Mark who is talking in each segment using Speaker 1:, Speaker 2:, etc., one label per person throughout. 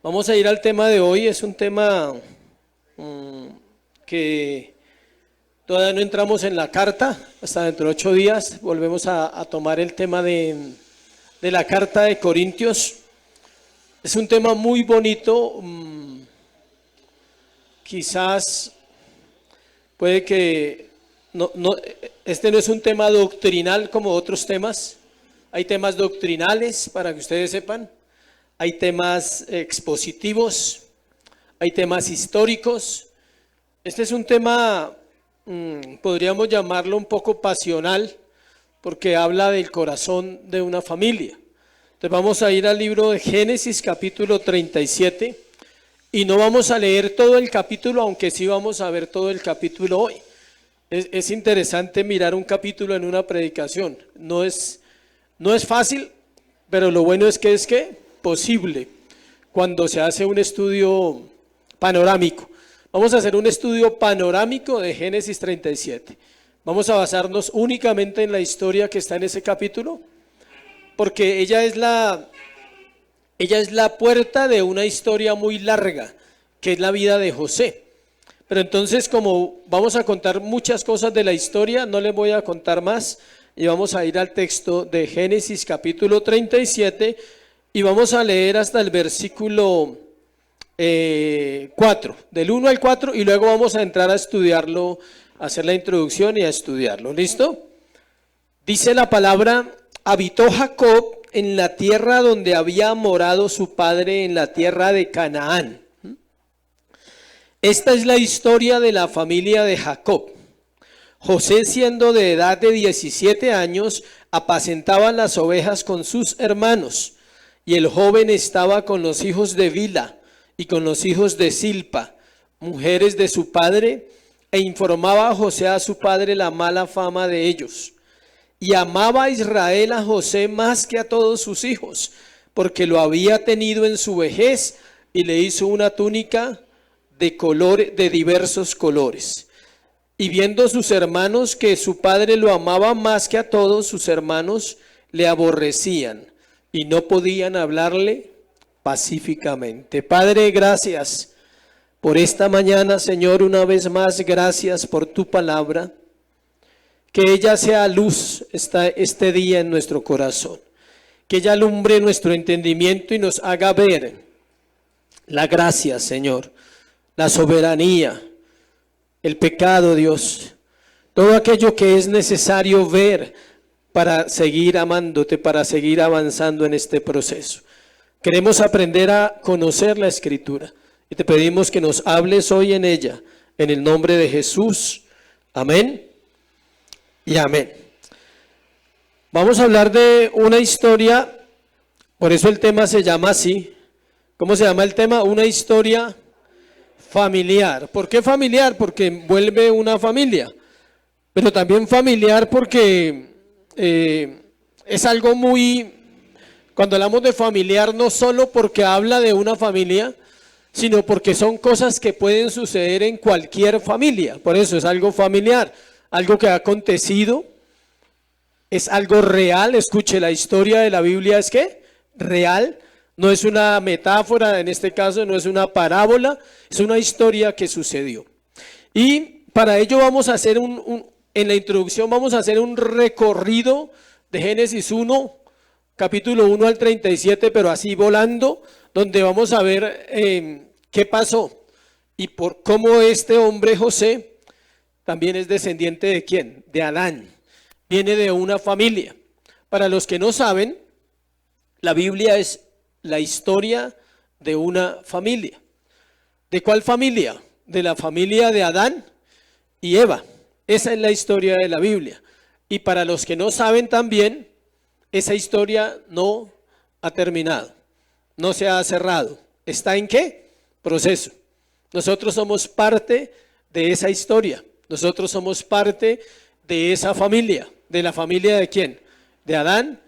Speaker 1: Vamos a ir al tema de hoy. Es un tema que todavía no entramos en la carta. Hasta dentro de 8 días volvemos a tomar el tema de la carta de Corintios. Es un tema muy bonito. Quizás puede que este no es un tema doctrinal como otros temas. Hay temas doctrinales, para que ustedes sepan. Hay temas expositivos, hay temas históricos. Este es un tema, podríamos llamarlo un poco pasional, porque habla del corazón de una familia. Entonces vamos a ir al libro de Génesis capítulo 37 y no vamos a leer todo el capítulo, aunque sí vamos a ver todo el capítulo hoy. Es interesante mirar un capítulo en una predicación. No es fácil, pero lo bueno es que posible cuando se hace un estudio panorámico. Vamos a hacer un estudio panorámico de Génesis 37. Vamos a basarnos únicamente en la historia que está en ese capítulo, porque ella es la puerta de una historia muy larga, que es la vida de José. Pero entonces, como vamos a contar muchas cosas de la historia, no les voy a contar más y vamos a ir al texto de Génesis capítulo 37 y vamos a leer hasta el versículo 4, del 1 al 4, y luego vamos a entrar a estudiarlo, a hacer la introducción y a estudiarlo. ¿Listo? Dice la palabra: habitó Jacob en la tierra donde había morado su padre, en la tierra de Canaán. Esta es la historia de la familia de Jacob. José, siendo de edad de 17 años, apacentaba las ovejas con sus hermanos, y el joven estaba con los hijos de Bila y con los hijos de Silpa, mujeres de su padre, e informaba a José a su padre la mala fama de ellos. Y amaba a Israel a José más que a todos sus hijos, porque lo había tenido en su vejez, y le hizo una túnica de diversos colores. Y viendo sus hermanos que su padre lo amaba más que a todos sus hermanos, le aborrecían y no podían hablarle pacíficamente. Padre, gracias por esta mañana, Señor, una vez más, gracias por tu palabra. Que ella sea luz este día en nuestro corazón. Que ella alumbre nuestro entendimiento y nos haga ver la gracia, Señor, la soberanía, el pecado, Dios, todo aquello que es necesario ver para seguir amándote, para seguir avanzando en este proceso. Queremos aprender a conocer la Escritura y te pedimos que nos hables hoy en ella, en el nombre de Jesús. Amén y amén. Vamos a hablar de una historia, por eso el tema se llama así. ¿Cómo se llama el tema? Una historia familiar. ¿Por qué familiar? Porque envuelve una familia, pero también familiar porque es algo muy, cuando hablamos de familiar, no solo porque habla de una familia, sino porque son cosas que pueden suceder en cualquier familia. Por eso es algo familiar, algo que ha acontecido, es algo real. Escuche, la historia de la Biblia es que real. No es una metáfora, en este caso no es una parábola, es una historia que sucedió. Y para ello vamos a hacer en la introducción vamos a hacer un recorrido de Génesis 1, capítulo 1 al 37, pero así volando, donde vamos a ver qué pasó y por cómo este hombre José también es descendiente de ¿quién? De Adán, viene de una familia. Para los que no saben, la Biblia es la historia de una familia. ¿De cuál familia? De la familia de Adán y Eva. Esa es la historia de la Biblia. Y para los que no saben también, esa historia no ha terminado, no se ha cerrado. ¿Está en qué? Proceso. Nosotros somos parte de esa historia. Nosotros somos parte de esa familia. ¿De la familia de quién? De Adán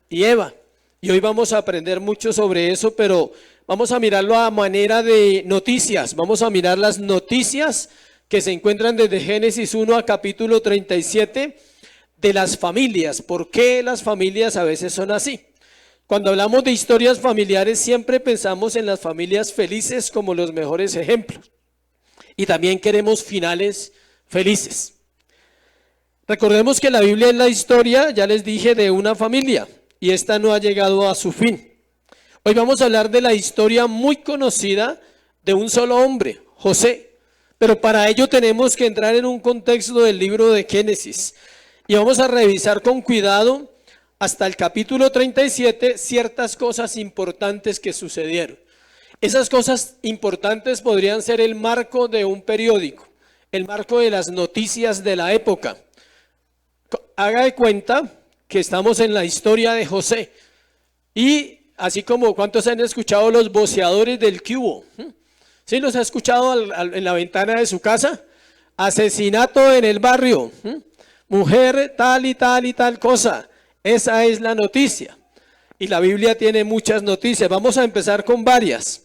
Speaker 1: y Eva. Y hoy vamos a aprender mucho sobre eso, pero vamos a mirarlo a manera de noticias. Vamos a mirar las noticias que se encuentran desde Génesis 1 a capítulo 37 de las familias. ¿Por qué las familias a veces son así? Cuando hablamos de historias familiares, siempre pensamos en las familias felices como los mejores ejemplos. Y también queremos finales felices. Recordemos que la Biblia es la historia, ya les dije, de una familia. Y esta no ha llegado a su fin. Hoy vamos a hablar de la historia muy conocida de un solo hombre, José. Pero para ello tenemos que entrar en un contexto del libro de Génesis. Y vamos a revisar con cuidado hasta el capítulo 37 ciertas cosas importantes que sucedieron. Esas cosas importantes podrían ser el marco de un periódico, el marco de las noticias de la época. Haga de cuenta que estamos en la historia de José. Y así como, ¿cuántos han escuchado los voceadores del cubo? ¿Sí los ha escuchado en la ventana de su casa? Asesinato en el barrio. Mujer tal y tal y tal cosa. Esa es la noticia. Y la Biblia tiene muchas noticias. Vamos a empezar con varias.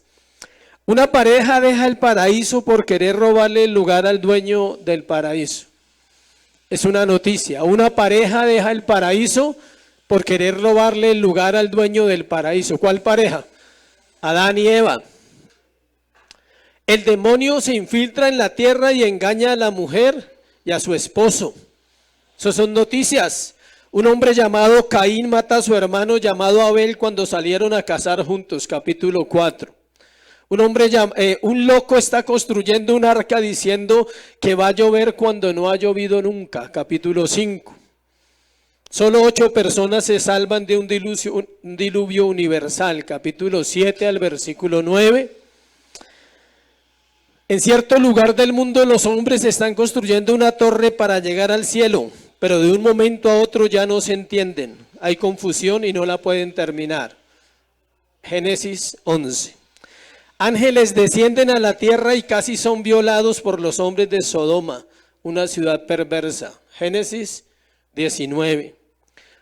Speaker 1: Una pareja deja el paraíso por querer robarle el lugar al dueño del paraíso. Es una noticia. Una pareja deja el paraíso por querer robarle el lugar al dueño del paraíso. ¿Cuál pareja? Adán y Eva. El demonio se infiltra en la tierra y engaña a la mujer y a su esposo. Esas son noticias. Un hombre llamado Caín mata a su hermano llamado Abel cuando salieron a cazar juntos, capítulo 4. Un loco está construyendo un arca diciendo que va a llover cuando no ha llovido nunca, capítulo 5. Solo 8 personas se salvan de un diluvio universal, capítulo 7 al versículo 9. En cierto lugar del mundo los hombres están construyendo una torre para llegar al cielo, pero de un momento a otro ya no se entienden. Hay confusión y no la pueden terminar. Génesis 11. Ángeles descienden a la tierra y casi son violados por los hombres de Sodoma, una ciudad perversa. Génesis 19.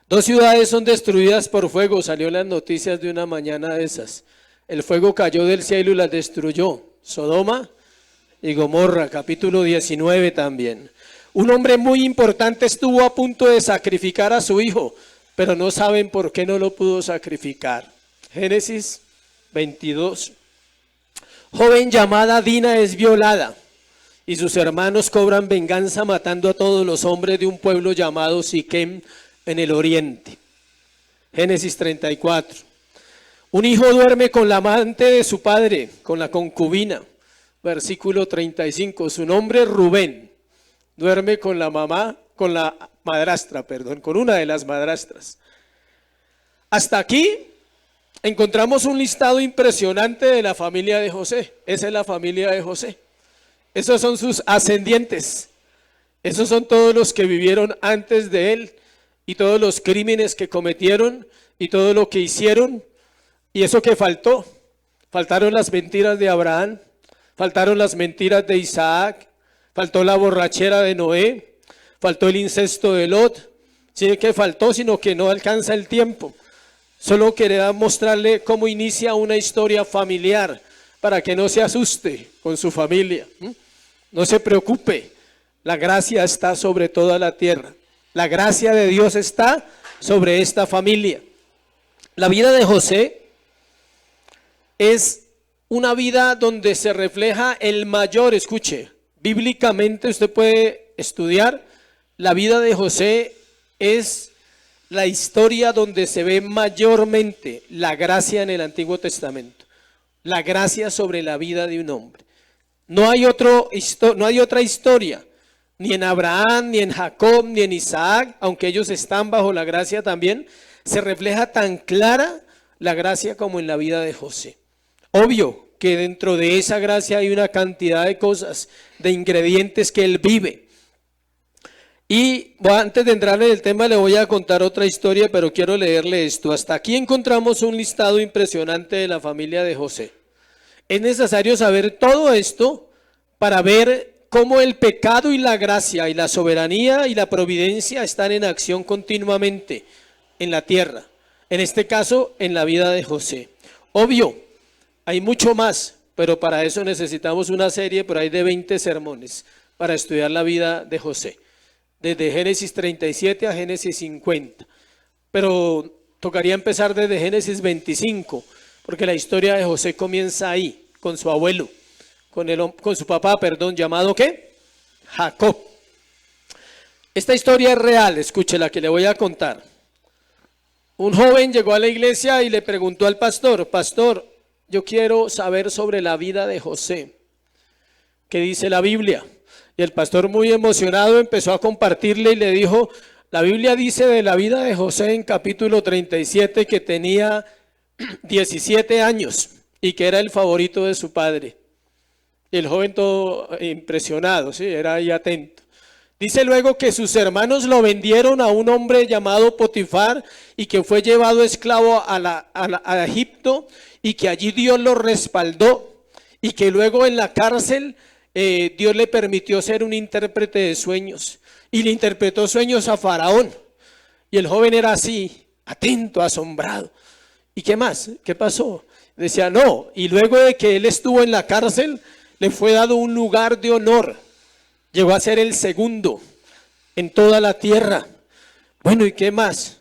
Speaker 1: 2 ciudades son destruidas por fuego. Salió en las noticias de una mañana de esas. El fuego cayó del cielo y las destruyó. Sodoma y Gomorra, capítulo 19 también. Un hombre muy importante estuvo a punto de sacrificar a su hijo, pero no saben por qué no lo pudo sacrificar. Génesis 22. Joven llamada Dina es violada y sus hermanos cobran venganza matando a todos los hombres de un pueblo llamado Siquem en el oriente. Génesis 34. Un hijo duerme con la amante de su padre, con la concubina. Versículo 35. Su nombre es Rubén. Duerme con la madrastra, con una de las madrastras. Hasta aquí encontramos un listado impresionante de la familia de José. Esa es la familia de José. Esos son sus ascendientes. Esos son todos los que vivieron antes de él y todos los crímenes que cometieron y todo lo que hicieron. Y eso que faltó. Faltaron las mentiras de Abraham, faltaron las mentiras de Isaac, faltó la borrachera de Noé, faltó el incesto de Lot. Sí que faltó, sino que no alcanza el tiempo. Solo quería mostrarle cómo inicia una historia familiar para que no se asuste con su familia. No se preocupe, la gracia está sobre toda la tierra. La gracia de Dios está sobre esta familia. La vida de José es una vida donde se refleja el mayor, escuche, bíblicamente usted puede estudiar, la vida de José es la historia donde se ve mayormente la gracia en el Antiguo Testamento, la gracia sobre la vida de un hombre. No hay otra historia, ni en Abraham, ni en Jacob, ni en Isaac, aunque ellos están bajo la gracia también, se refleja tan clara la gracia como en la vida de José. Obvio que dentro de esa gracia hay una cantidad de cosas, de ingredientes que él vive. Y antes de entrar en el tema le voy a contar otra historia, pero quiero leerle esto. Hasta aquí encontramos un listado impresionante de la familia de José. Es necesario saber todo esto para ver cómo el pecado y la gracia y la soberanía y la providencia están en acción continuamente en la tierra. En este caso, en la vida de José. Obvio, hay mucho más, pero para eso necesitamos una serie por ahí de 20 sermones para estudiar la vida de José. Desde Génesis 37 a Génesis 50. Pero tocaría empezar desde Génesis 25, porque la historia de José comienza ahí, con su abuelo, con su papá, perdón, llamado ¿qué? Jacob. Esta historia es real, escuche la que le voy a contar. Un joven llegó a la iglesia y le preguntó al pastor, pastor, yo quiero saber sobre la vida de José. ¿Qué dice la Biblia? Y el pastor, muy emocionado, empezó a compartirle y le dijo, la Biblia dice de la vida de José en capítulo 37 que tenía 17 años y que era el favorito de su padre. Y el joven todo impresionado, ¿sí? Era ahí atento. Dice luego que sus hermanos lo vendieron a un hombre llamado Potifar y que fue llevado esclavo a Egipto y que allí Dios lo respaldó y que luego en la cárcel Dios le permitió ser un intérprete de sueños y le interpretó sueños a Faraón. Y el joven era así, atento, asombrado. ¿Y qué más? ¿Qué pasó? Decía, no, y luego de que él estuvo en la cárcel, le fue dado un lugar de honor. Llegó a ser el segundo en toda la tierra. Bueno, ¿y qué más?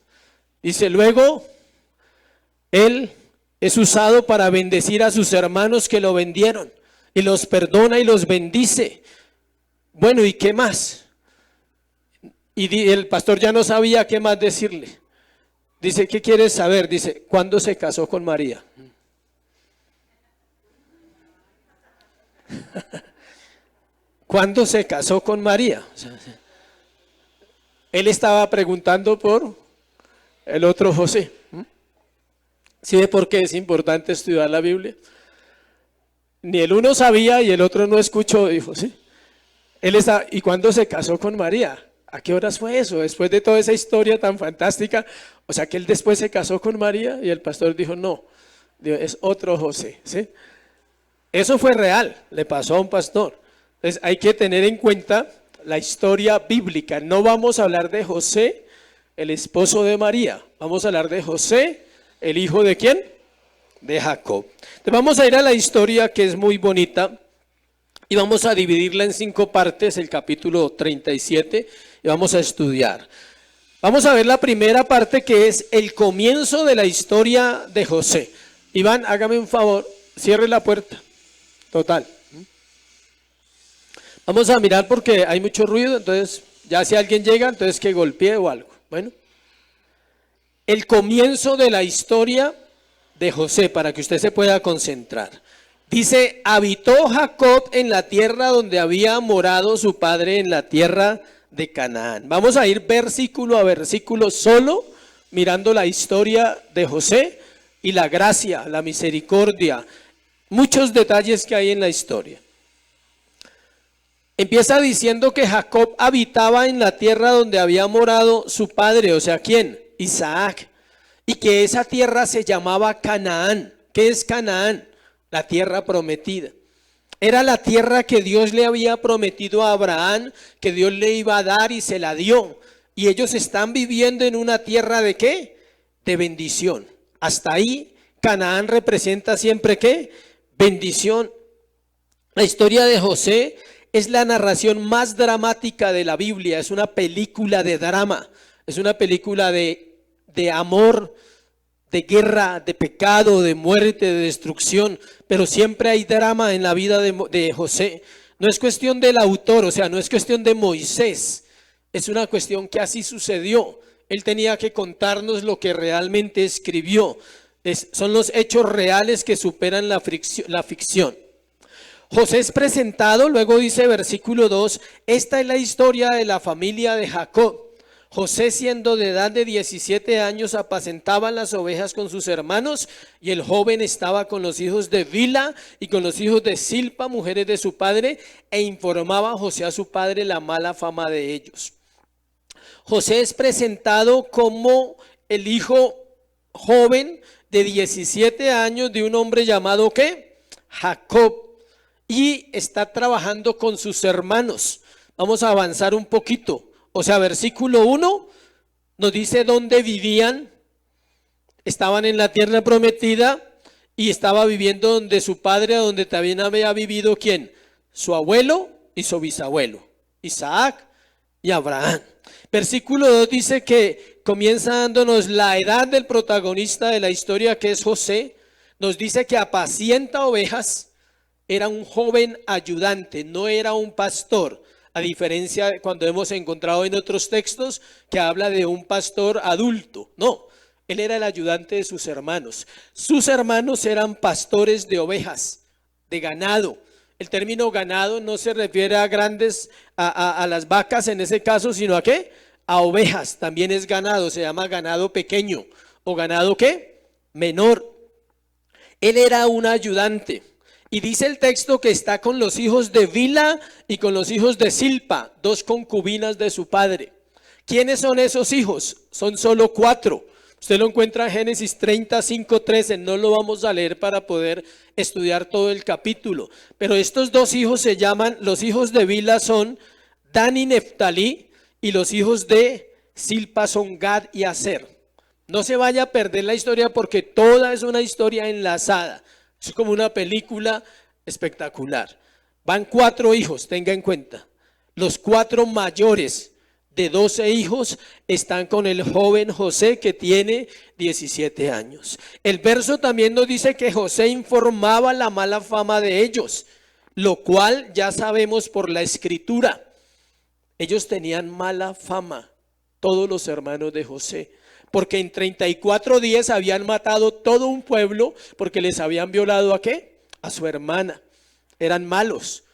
Speaker 1: Dice, luego, él es usado para bendecir a sus hermanos que lo vendieron. Y los perdona y los bendice. Bueno, ¿y qué más? Y el pastor ya no sabía qué más decirle. Dice, ¿qué quieres saber? Dice, ¿cuándo se casó con María? ¿Cuándo se casó con María? O sea, él estaba preguntando por el otro José. ¿Sí ve por qué es importante estudiar la Biblia? Ni el uno sabía y el otro no escuchó, dijo, ¿sí? Él estaba, ¿y cuándo se casó con María? ¿A qué horas fue eso? Después de toda esa historia tan fantástica, o sea que él después se casó con María y el pastor dijo, no, es otro José, ¿sí? Eso fue real, le pasó a un pastor. Entonces hay que tener en cuenta la historia bíblica. No vamos a hablar de José, el esposo de María. Vamos a hablar de José, el hijo de ¿quién? De Jacob. Entonces vamos a ir a la historia que es muy bonita y vamos a dividirla en 5 partes, el capítulo 37, y vamos a estudiar. Vamos a ver la primera parte que es el comienzo de la historia de José. Iván, hágame un favor, cierre la puerta. Total. Vamos a mirar porque hay mucho ruido, entonces ya si alguien llega, entonces que golpee o algo. Bueno, el comienzo de la historia de José, para que usted se pueda concentrar. Dice, habitó Jacob en la tierra donde había morado su padre, en la tierra de Canaán. Vamos a ir versículo a versículo solo mirando la historia de José y la gracia, la misericordia, muchos detalles que hay en la historia. Empieza diciendo que Jacob habitaba en la tierra donde había morado su padre, o sea, ¿quién? Isaac. Y que esa tierra se llamaba Canaán. ¿Qué es Canaán? La tierra prometida. Era la tierra que Dios le había prometido a Abraham, que Dios le iba a dar y se la dio. Y ellos están viviendo en una tierra de ¿qué? De bendición. Hasta ahí Canaán representa siempre ¿qué? Bendición. La historia de José es la narración más dramática de la Biblia. Es una película de drama. Es una película de amor, de guerra, de pecado, de muerte, de destrucción, pero siempre hay drama en la vida de José. No es cuestión del autor, o sea, no es cuestión de Moisés, es una cuestión que así sucedió. Él tenía que contarnos lo que realmente escribió. Son los hechos reales que superan la ficción. José es presentado, luego dice versículo 2, esta es la historia de la familia de Jacob. José, siendo de edad de 17 años, apacentaba las ovejas con sus hermanos, y el joven estaba con los hijos de Bila y con los hijos de Silpa, mujeres de su padre, e informaba a José a su padre la mala fama de ellos. José es presentado como el hijo joven de 17 años de un hombre llamado ¿qué? Jacob, y está trabajando con sus hermanos. Vamos a avanzar un poquito. O sea, versículo 1 nos dice dónde vivían. Estaban en la tierra prometida y estaba viviendo donde su padre, donde también había vivido ¿quién? Su abuelo y su bisabuelo, Isaac y Abraham. Versículo 2 dice que comienza dándonos la edad del protagonista de la historia, que es José. Nos dice que apacienta ovejas, era un joven ayudante, no era un pastor, a diferencia de cuando hemos encontrado en otros textos que habla de un pastor adulto. No, él era el ayudante de sus hermanos. Sus hermanos eran pastores de ovejas, de ganado. El término ganado no se refiere a grandes, a las vacas en ese caso, sino a ¿qué? A ovejas. También es ganado, se llama ganado pequeño o ganado ¿qué? Menor. Él era un ayudante. Y dice el texto que está con los hijos de Bilha y con los hijos de Zilpa, dos concubinas de su padre. ¿Quiénes son esos hijos? Son solo 4. Usted lo encuentra en Génesis 35:13, no lo vamos a leer para poder estudiar todo el capítulo. Pero estos dos hijos se llaman, los hijos de Bilha son Dan y Neftalí, y los hijos de Zilpa son Gad y Aser. No se vaya a perder la historia porque toda es una historia enlazada. Es como una película espectacular. Van 4 hijos, tenga en cuenta. Los 4 mayores de 12 hijos están con el joven José, que tiene 17 años. El verso también nos dice que José informaba la mala fama de ellos, lo cual ya sabemos por la escritura. Ellos tenían mala fama, todos los hermanos de José, porque en 34 días habían matado todo un pueblo porque les habían violado ¿a qué? A su hermana. Eran malos.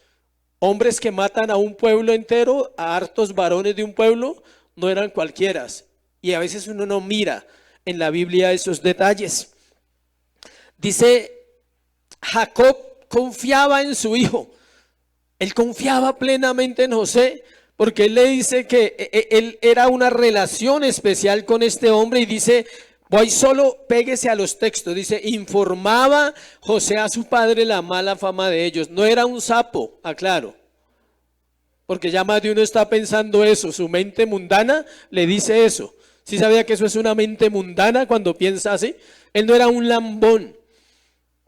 Speaker 1: Hombres que matan a un pueblo entero, a hartos varones de un pueblo, no eran cualquieras. Y a veces uno no mira en la Biblia esos detalles. Dice, Jacob confiaba en su hijo. Él confiaba plenamente en José, porque él le dice que él era una relación especial con este hombre, y dice, voy solo, péguese a los textos, dice, informaba José a su padre la mala fama de ellos. No era un sapo, aclaro, porque ya más de uno está pensando eso, su mente mundana le dice eso. ¿Sí sabía que eso es una mente mundana cuando piensa así? Él no era un lambón,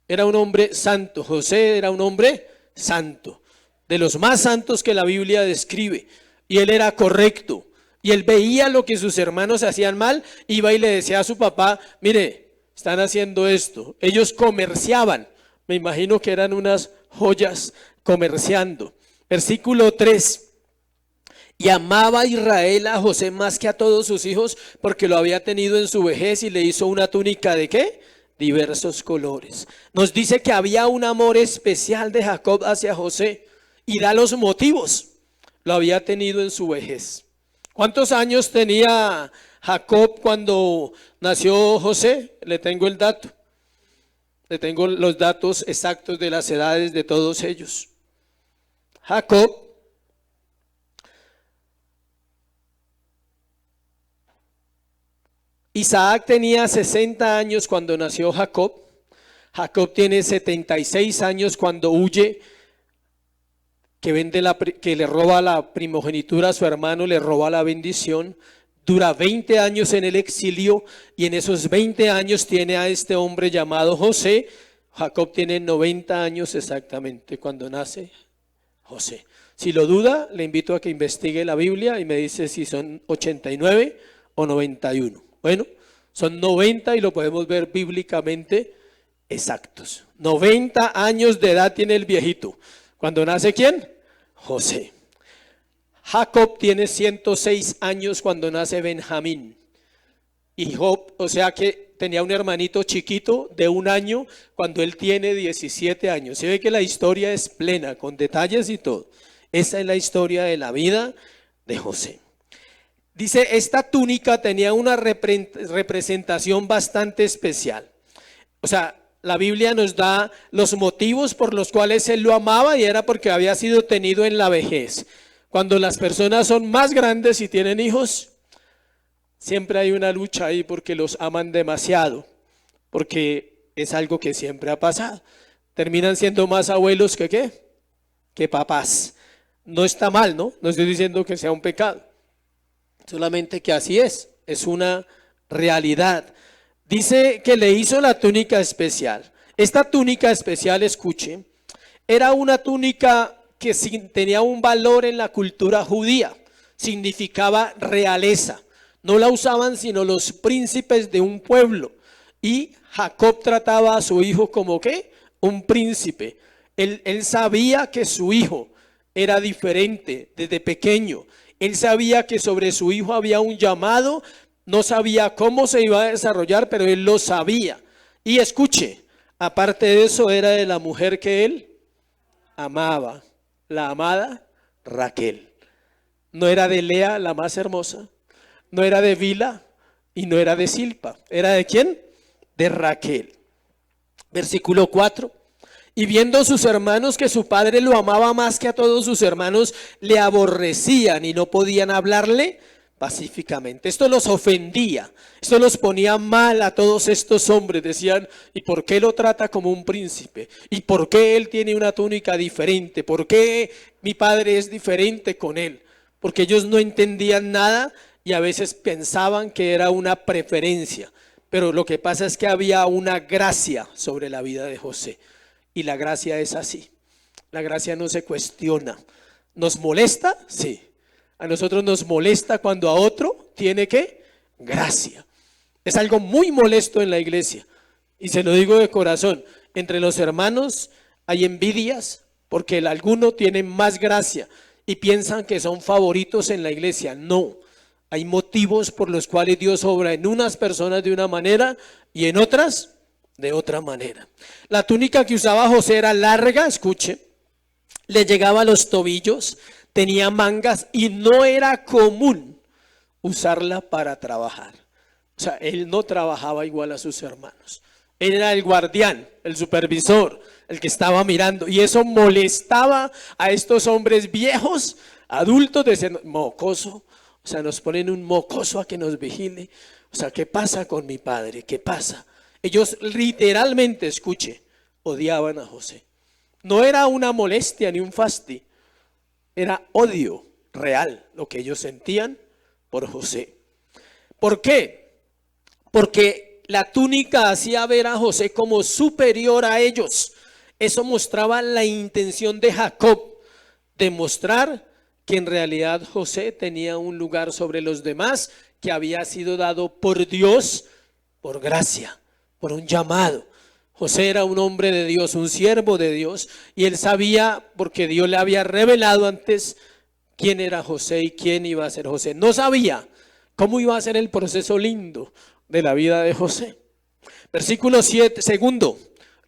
Speaker 1: era un hombre santo. José era un hombre santo, de los más santos que la Biblia describe, y él era correcto, y él veía lo que sus hermanos hacían mal, iba y le decía a su papá, mire, están haciendo esto. Ellos comerciaban, me imagino que eran unas joyas comerciando. Versículo 3, y amaba a Israel a José más que a todos sus hijos, porque lo había tenido en su vejez, y le hizo una túnica de ¿qué? Diversos colores. Nos dice que había un amor especial de Jacob hacia José, y da los motivos. Lo había tenido en su vejez. ¿Cuántos años tenía Jacob cuando nació José? Le tengo el dato. Le tengo los datos exactos de las edades de todos ellos. Jacob Isaac tenía 60 años cuando nació Jacob. Jacob tiene 76 años cuando huye, que le roba la primogenitura a su hermano, le roba la bendición. Dura 20 años en el exilio, y en esos 20 años tiene a este hombre llamado José. Jacob tiene 90 años exactamente cuando nace José. Si lo duda, le invito a que investigue la Biblia y me dice si son 89 o 91. Bueno, son 90 y lo podemos ver bíblicamente exactos. 90 años de edad tiene el viejito. ¿Cuándo nace quién? José. Jacob tiene 106 años cuando nace Benjamín. Y Job, o sea que tenía un hermanito chiquito de 1 año cuando él tiene 17 años. Se ve que la historia es plena, con detalles y todo. Esa es la historia de la vida de José. Dice, esta túnica tenía una representación bastante especial. O sea, la Biblia nos da los motivos por los cuales él lo amaba, y era porque había sido tenido en la vejez. Cuando las personas son más grandes y tienen hijos, siempre hay una lucha ahí porque los aman demasiado, porque es algo que siempre ha pasado. Terminan siendo más abuelos que ¿qué? Que papás. No está mal, ¿no? No estoy diciendo que sea un pecado, solamente que así es una realidad. Dice que le hizo la túnica especial. Esta túnica especial, escuche, era una túnica que tenía un valor en la cultura judía. Significaba realeza. No la usaban sino los príncipes de un pueblo. Y Jacob trataba a su hijo como ¿qué? Un príncipe. Él sabía que su hijo era diferente desde pequeño. Él sabía que sobre su hijo había un llamado. No sabía cómo se iba a desarrollar, pero él lo sabía. Y escuche, aparte de eso, era de la mujer que él amaba, la amada Raquel. No era de Lea, la más hermosa, no era de Bila y no era de Silpa. ¿Era de quién? De Raquel. Versículo 4. Y viendo sus hermanos que su padre lo amaba más que a todos sus hermanos, le aborrecían y no podían hablarle pacíficamente. Esto los ofendía, esto los ponía mal a todos estos hombres. Decían, ¿y por qué lo trata como un príncipe? ¿Y por qué él tiene una túnica diferente? ¿Por qué mi padre es diferente con él? Porque ellos no entendían nada y a veces pensaban que era una preferencia. Pero lo que pasa es que había una gracia sobre la vida de José. Y la gracia es así. La gracia no se cuestiona. ¿Nos molesta? Sí. A nosotros nos molesta cuando a otro tiene ¿qué? Gracia. Es algo muy molesto en la iglesia. Y se lo digo de corazón. Entre los hermanos hay envidias porque el alguno tiene más gracia y piensan que son favoritos en la iglesia. No. Hay motivos por los cuales Dios obra en unas personas de una manera y en otras de otra manera. La túnica que usaba José era larga, escuche, le llegaba a los tobillos, tenía mangas y no era común usarla para trabajar. O sea, él no trabajaba igual a sus hermanos. Él era el guardián, el supervisor, el que estaba mirando. Y eso molestaba a estos hombres viejos, adultos, decían, mocoso. O sea, nos ponen un mocoso a que nos vigile. O sea, ¿qué pasa con mi padre? ¿Qué pasa? Ellos literalmente, escuche, odiaban a José. No era una molestia ni un fastidio, era odio real lo que ellos sentían por José. ¿Por qué? Porque la túnica hacía ver a José como superior a ellos. Eso mostraba la intención de Jacob de mostrar que en realidad José tenía un lugar sobre los demás que había sido dado por Dios, por gracia, por un llamado. José era un hombre de Dios, un siervo de Dios, y él sabía, porque Dios le había revelado antes quién era José y quién iba a ser José. No sabía cómo iba a ser el proceso lindo de la vida de José. Versículo 7, segundo,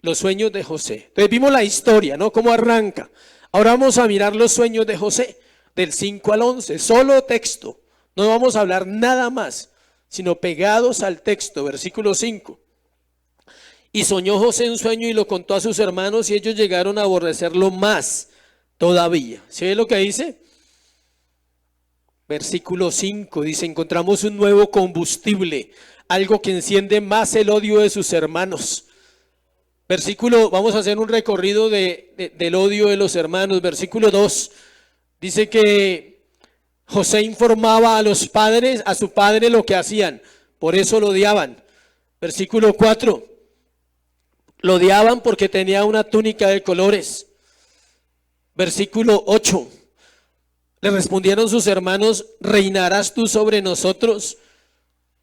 Speaker 1: los sueños de José. Entonces vimos la historia, ¿no? Cómo arranca. Ahora vamos a mirar los sueños de José, del 5 al 11, solo texto. No vamos a hablar nada más, sino pegados al texto, versículo 5. Y soñó José un sueño y lo contó a sus hermanos y ellos llegaron a aborrecerlo más todavía. ¿Sí ve lo que dice? Versículo 5 dice, encontramos un nuevo combustible, algo que enciende más el odio de sus hermanos. Versículo, vamos a hacer un recorrido del odio de los hermanos. Versículo 2 dice que José informaba a los padres, a su padre lo que hacían, por eso lo odiaban. Versículo 4. Lo odiaban porque tenía una túnica de colores. Versículo 8. Le respondieron sus hermanos, ¿reinarás tú sobre nosotros?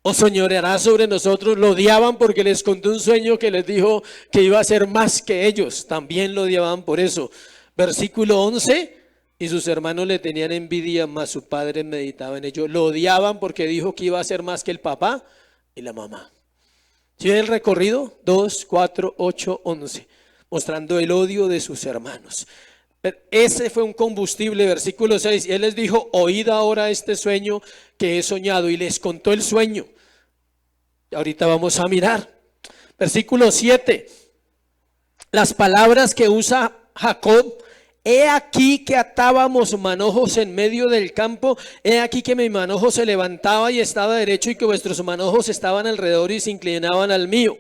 Speaker 1: ¿O señorearás sobre nosotros? Lo odiaban porque les contó un sueño que les dijo que iba a ser más que ellos. También lo odiaban por eso. Versículo 11. Y sus hermanos le tenían envidia, mas su padre meditaba en ello. Lo odiaban porque dijo que iba a ser más que el papá y la mamá. ¿Sí ven el recorrido? 2, 4, 8, 11, mostrando el odio de sus hermanos. Ese fue un combustible, versículo 6. Y él les dijo, oíd ahora este sueño que he soñado. Y les contó el sueño. Y ahorita vamos a mirar. Versículo 7. Las palabras que usa Jacob. He aquí que atábamos manojos en medio del campo, he aquí que mi manojo se levantaba y estaba derecho y que vuestros manojos estaban alrededor y se inclinaban al mío.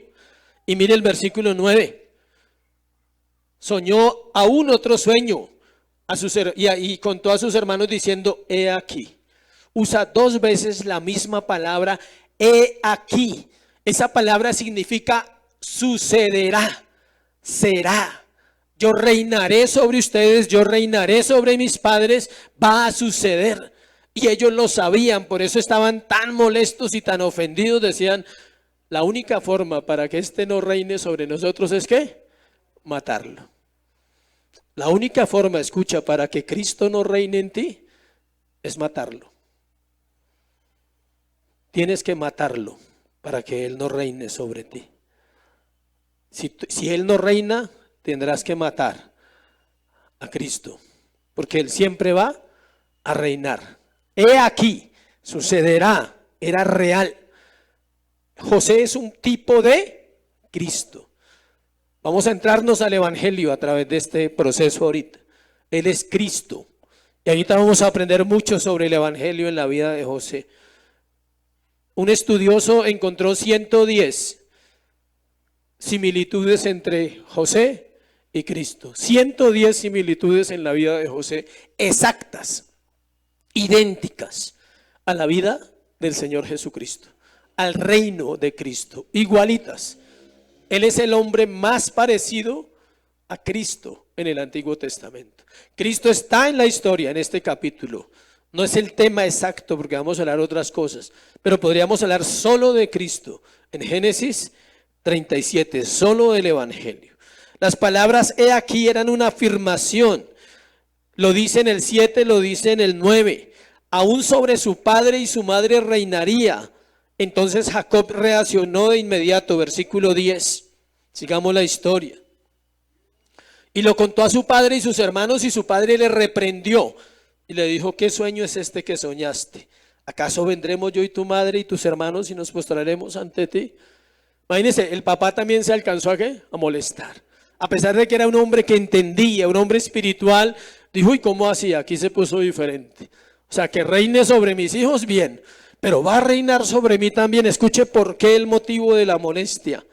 Speaker 1: Y mire el versículo 9. Soñó aún otro sueño y contó a sus hermanos diciendo, he aquí. Usa 2 veces la misma palabra, he aquí. Esa palabra significa sucederá, será. Yo reinaré sobre ustedes, yo reinaré sobre mis padres, va a suceder. Y ellos lo sabían, por eso estaban tan molestos y tan ofendidos. Decían, la única forma para que este no reine sobre nosotros es ¿qué? Matarlo. La única forma, escucha, para que Cristo no reine en ti es matarlo. Tienes que matarlo para que Él no reine sobre ti. Si Él no reina, tendrás que matar a Cristo, porque Él siempre va a reinar. He aquí, sucederá, era real. José es un tipo de Cristo. Vamos a entrarnos al Evangelio a través de este proceso ahorita. Él es Cristo. Y ahorita vamos a aprender mucho sobre el Evangelio en la vida de José. Un estudioso encontró 110 similitudes entre José y Cristo. 110 similitudes en la vida de José, exactas, idénticas a la vida del Señor Jesucristo, al reino de Cristo, igualitas. Él es el hombre más parecido a Cristo en el Antiguo Testamento. Cristo está en la historia en este capítulo. No es el tema exacto porque vamos a hablar otras cosas, pero podríamos hablar solo de Cristo en Génesis 37, solo del Evangelio. Las palabras he aquí eran una afirmación. Lo dice en el 7, lo dice en el 9. Aún sobre su padre y su madre reinaría. Entonces Jacob reaccionó de inmediato, versículo 10. Sigamos la historia. Y lo contó a su padre y sus hermanos, y su padre le reprendió y le dijo: ¿qué sueño es este que soñaste? ¿Acaso vendremos yo y tu madre y tus hermanos y nos postraremos ante ti? Imagínense, el papá también se alcanzó a molestar. A pesar de que era un hombre que entendía, un hombre espiritual, dijo: ¿y cómo así? Aquí se puso diferente. O sea, que reine sobre mis hijos, bien, pero va a reinar sobre mí también. Escuche por qué el motivo de la molestia.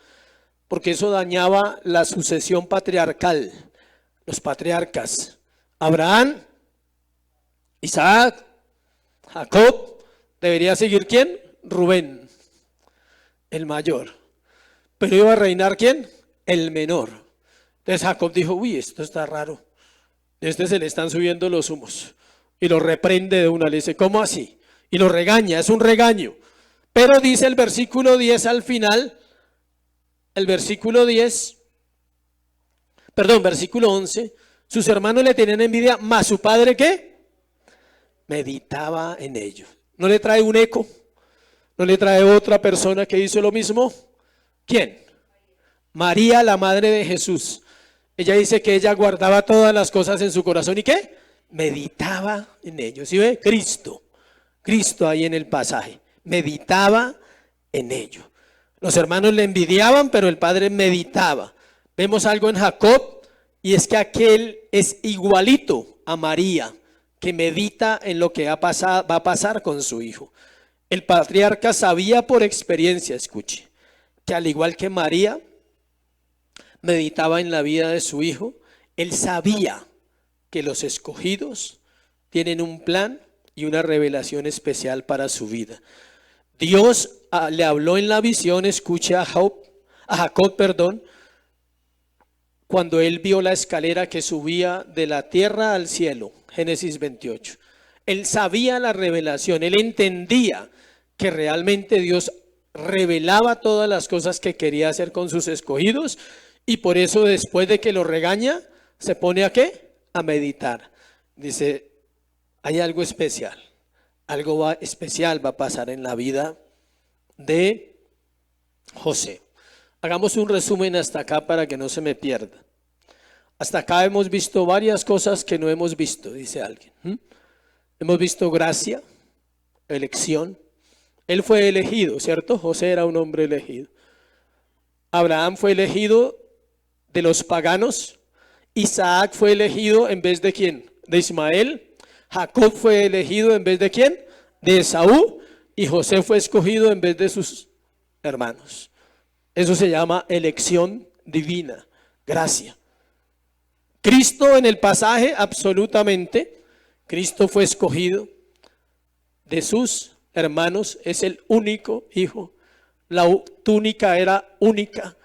Speaker 1: Porque eso dañaba la sucesión patriarcal. Los patriarcas, Abraham, Isaac, Jacob, debería seguir ¿quién? Rubén, el mayor. Pero iba a reinar ¿quién? El menor. Entonces Jacob dijo: uy, esto está raro. Este se le están subiendo los humos. Y lo reprende de una, le dice: ¿cómo así? Y lo regaña, es un regaño. Pero dice el versículo 10 al final, versículo 11, sus hermanos le tenían envidia, mas su padre ¿qué? Meditaba en ello. ¿No le trae un eco? ¿No le trae otra persona que hizo lo mismo? ¿Quién? María, la madre de Jesús. Ella dice que ella guardaba todas las cosas en su corazón. ¿Y qué? Meditaba en ello. ¿Sí ve? Cristo ahí en el pasaje. Meditaba en ello. Los hermanos le envidiaban, pero el padre meditaba. Vemos algo en Jacob, y es que aquel es igualito a María, que medita en lo que va a pasar con su hijo. El patriarca sabía por experiencia, escuche, que al igual que María meditaba en la vida de su hijo, él sabía que los escogidos tienen un plan y una revelación especial para su vida. Dios le habló en la visión, escuche, a Jacob, cuando él vio la escalera que subía de la tierra al cielo, Génesis 28. Él sabía la revelación, él entendía que realmente Dios revelaba todas las cosas que quería hacer con sus escogidos, y por eso después de que lo regaña, se pone ¿a qué? A meditar. Dice: hay algo especial, especial va a pasar en la vida de José. Hagamos un resumen hasta acá para que no se me pierda. Hasta acá hemos visto varias cosas que no hemos visto, dice alguien. Hemos visto gracia, elección. Él fue elegido, ¿cierto? José era un hombre elegido. Abraham fue elegido de los paganos. Isaac fue elegido en vez de ¿quién? De Ismael. Jacob fue elegido en vez de ¿quién? De Esaú. Y José fue escogido en vez de sus hermanos. Eso se llama elección divina, gracia. Cristo en el pasaje, absolutamente, Cristo fue escogido de sus hermanos, es el único hijo. La túnica era única.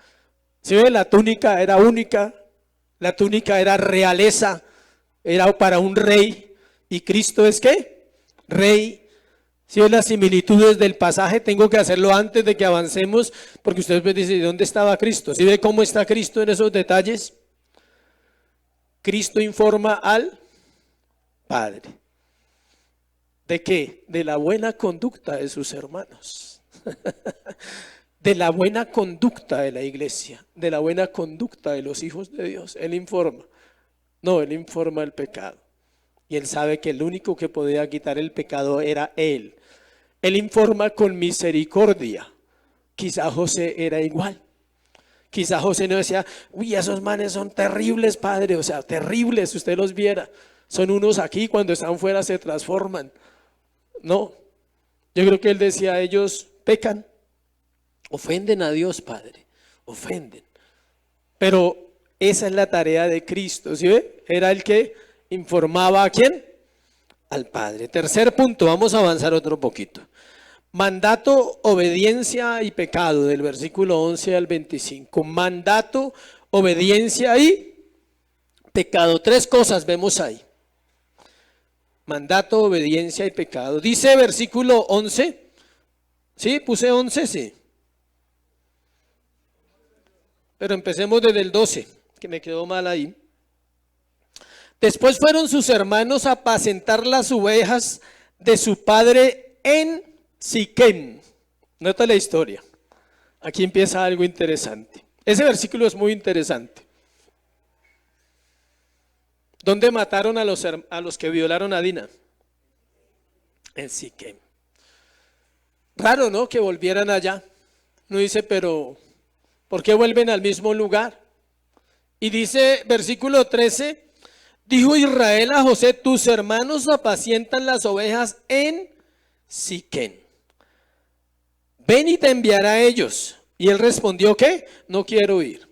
Speaker 1: ¿Sí ve? La túnica era única, la túnica era realeza, era para un rey. ¿Y Cristo es qué? rey. Si ven las similitudes del pasaje, tengo que hacerlo antes de que avancemos, porque ustedes me dicen, ¿dónde estaba Cristo? ¿Sí ve cómo está Cristo en esos detalles? Cristo informa al Padre. ¿De qué? De la buena conducta de sus hermanos. De la buena conducta de la iglesia, de la buena conducta de los hijos de Dios. Él informa. No, Él informa el pecado. Y Él sabe que el único que podía quitar el pecado era Él. Él informa con misericordia. Quizá José era igual. Quizá José no decía, uy, esos manes son terribles, padre. O sea, terribles, si usted los viera. Son unos aquí, cuando están fuera se transforman. No, yo creo que él decía, ellos pecan, ofenden a Dios, Padre, ofenden. Pero esa es la tarea de Cristo, ¿sí ve? Era el que informaba a ¿quién? Al Padre. Tercer punto, vamos a avanzar otro poquito. Mandato, obediencia y pecado, del versículo 11 al 25. Mandato, obediencia y pecado. Tres cosas vemos ahí. Mandato, obediencia y pecado. Dice versículo 11. ¿Sí? Puse 11, sí. Pero empecemos desde el 12, que me quedó mal ahí. Después fueron sus hermanos a apacentar las ovejas de su padre en Siquem. Nota la historia. Aquí empieza algo interesante. Ese versículo es muy interesante. ¿Dónde mataron a los que violaron a Dina? En Siquem. Raro, ¿no? Que volvieran allá. No dice, pero ¿por qué vuelven al mismo lugar? Y dice, versículo 13, dijo Israel a José, tus hermanos apacientan las ovejas en Siquem. Ven y te enviará a ellos. Y él respondió, ¿qué? No quiero ir.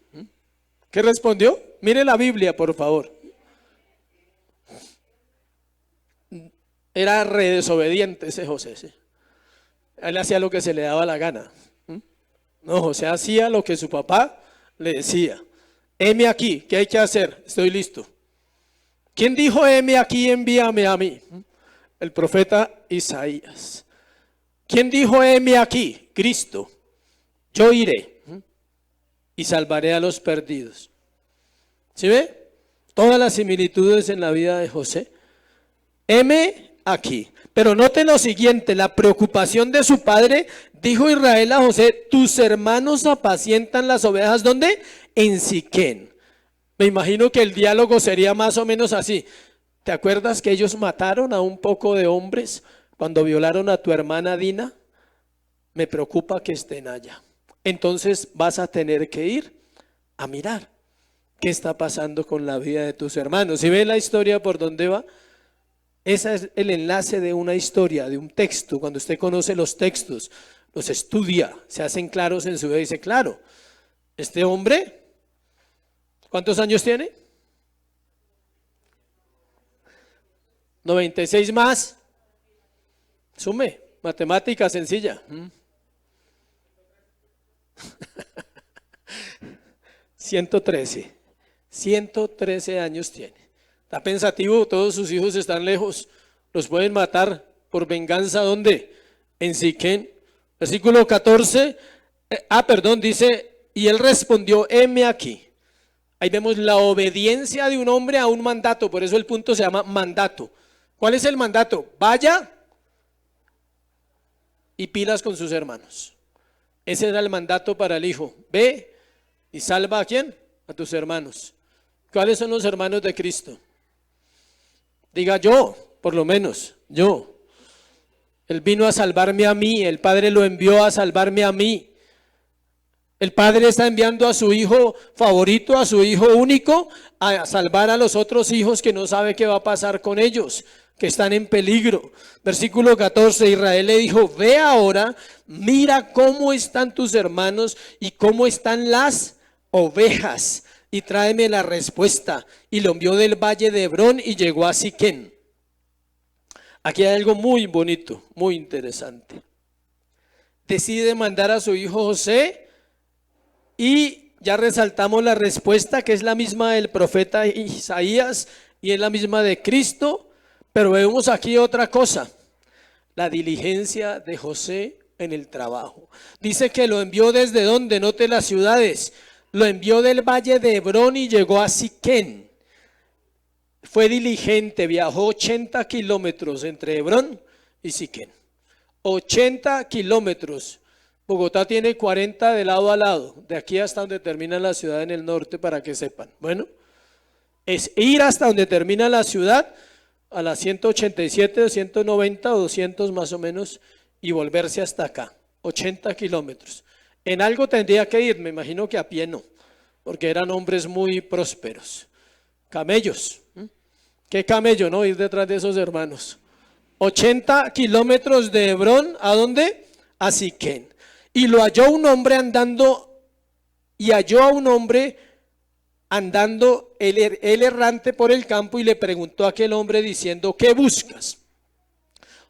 Speaker 1: ¿Qué respondió? Mire la Biblia, por favor. Era re desobediente ese José, ¿sí? Él hacía lo que se le daba la gana. No, José hacía lo que su papá le decía. Heme aquí, ¿qué hay que hacer? Estoy listo. ¿Quién dijo heme aquí, envíame a mí? El profeta Isaías. ¿Quién dijo heme aquí? Cristo. Yo iré y salvaré a los perdidos. ¿Sí ve? Todas las similitudes en la vida de José. Heme aquí. Pero note lo siguiente, la preocupación de su padre, dijo Israel a José, tus hermanos apacientan las ovejas, ¿dónde? En Siquem. Me imagino que el diálogo sería más o menos así. ¿Te acuerdas que ellos mataron a un poco de hombres cuando violaron a tu hermana Dina? Me preocupa que estén allá. Entonces vas a tener que ir a mirar qué está pasando con la vida de tus hermanos. ¿Sí ve la historia por dónde va? Ese es el enlace de una historia, de un texto. Cuando usted conoce los textos, los estudia, se hacen claros en su vida y dice, claro, este hombre, ¿cuántos años tiene? 96 más. Sume, matemática sencilla. 113 años tiene. Está pensativo, todos sus hijos están lejos, los pueden matar por venganza. ¿Dónde? En Siquem. Versículo 14, dice, y él respondió, heme aquí. Ahí vemos la obediencia de un hombre a un mandato, por eso el punto se llama mandato. ¿Cuál es el mandato? Vaya y pilas con sus hermanos. Ese era el mandato para el hijo. Ve y salva ¿a quién? A tus hermanos. ¿Cuáles son los hermanos de Cristo? Diga yo, por lo menos, yo. Él vino a salvarme a mí, el Padre lo envió a salvarme a mí. El Padre está enviando a su hijo favorito, a su hijo único, a salvar a los otros hijos que no sabe qué va a pasar con ellos, que están en peligro. Versículo 14, Israel le dijo, ve ahora, mira cómo están tus hermanos y cómo están las ovejas, y tráeme la respuesta. Y lo envió del valle de Hebrón y llegó a Siquem. Aquí hay algo muy bonito, muy interesante. Decide mandar a su hijo José y ya resaltamos la respuesta, que es la misma del profeta Isaías y es la misma de Cristo, pero vemos aquí otra cosa. la diligencia de José en el trabajo. Dice que lo envió desde donde, note las ciudades, lo envió del valle de Hebrón y llegó a Siquén. Fue diligente, viajó 80 kilómetros entre Hebrón y Siquén. 80 kilómetros. Bogotá tiene 40 de lado a lado, de aquí hasta donde termina la ciudad en el norte, para que sepan. Bueno, es ir hasta donde termina la ciudad, a las 187, 190 o 200 más o menos, y volverse hasta acá, 80 kilómetros. En algo tendría que ir, me imagino que a pie no, porque eran hombres muy prósperos. Camellos, ¿qué camello, no? Ir detrás de esos hermanos. 80 kilómetros de Hebrón, ¿a dónde? A Siquén. Y lo halló un hombre andando, y halló a un hombre andando él errante por el campo, y le preguntó a aquel hombre diciendo, ¿qué buscas?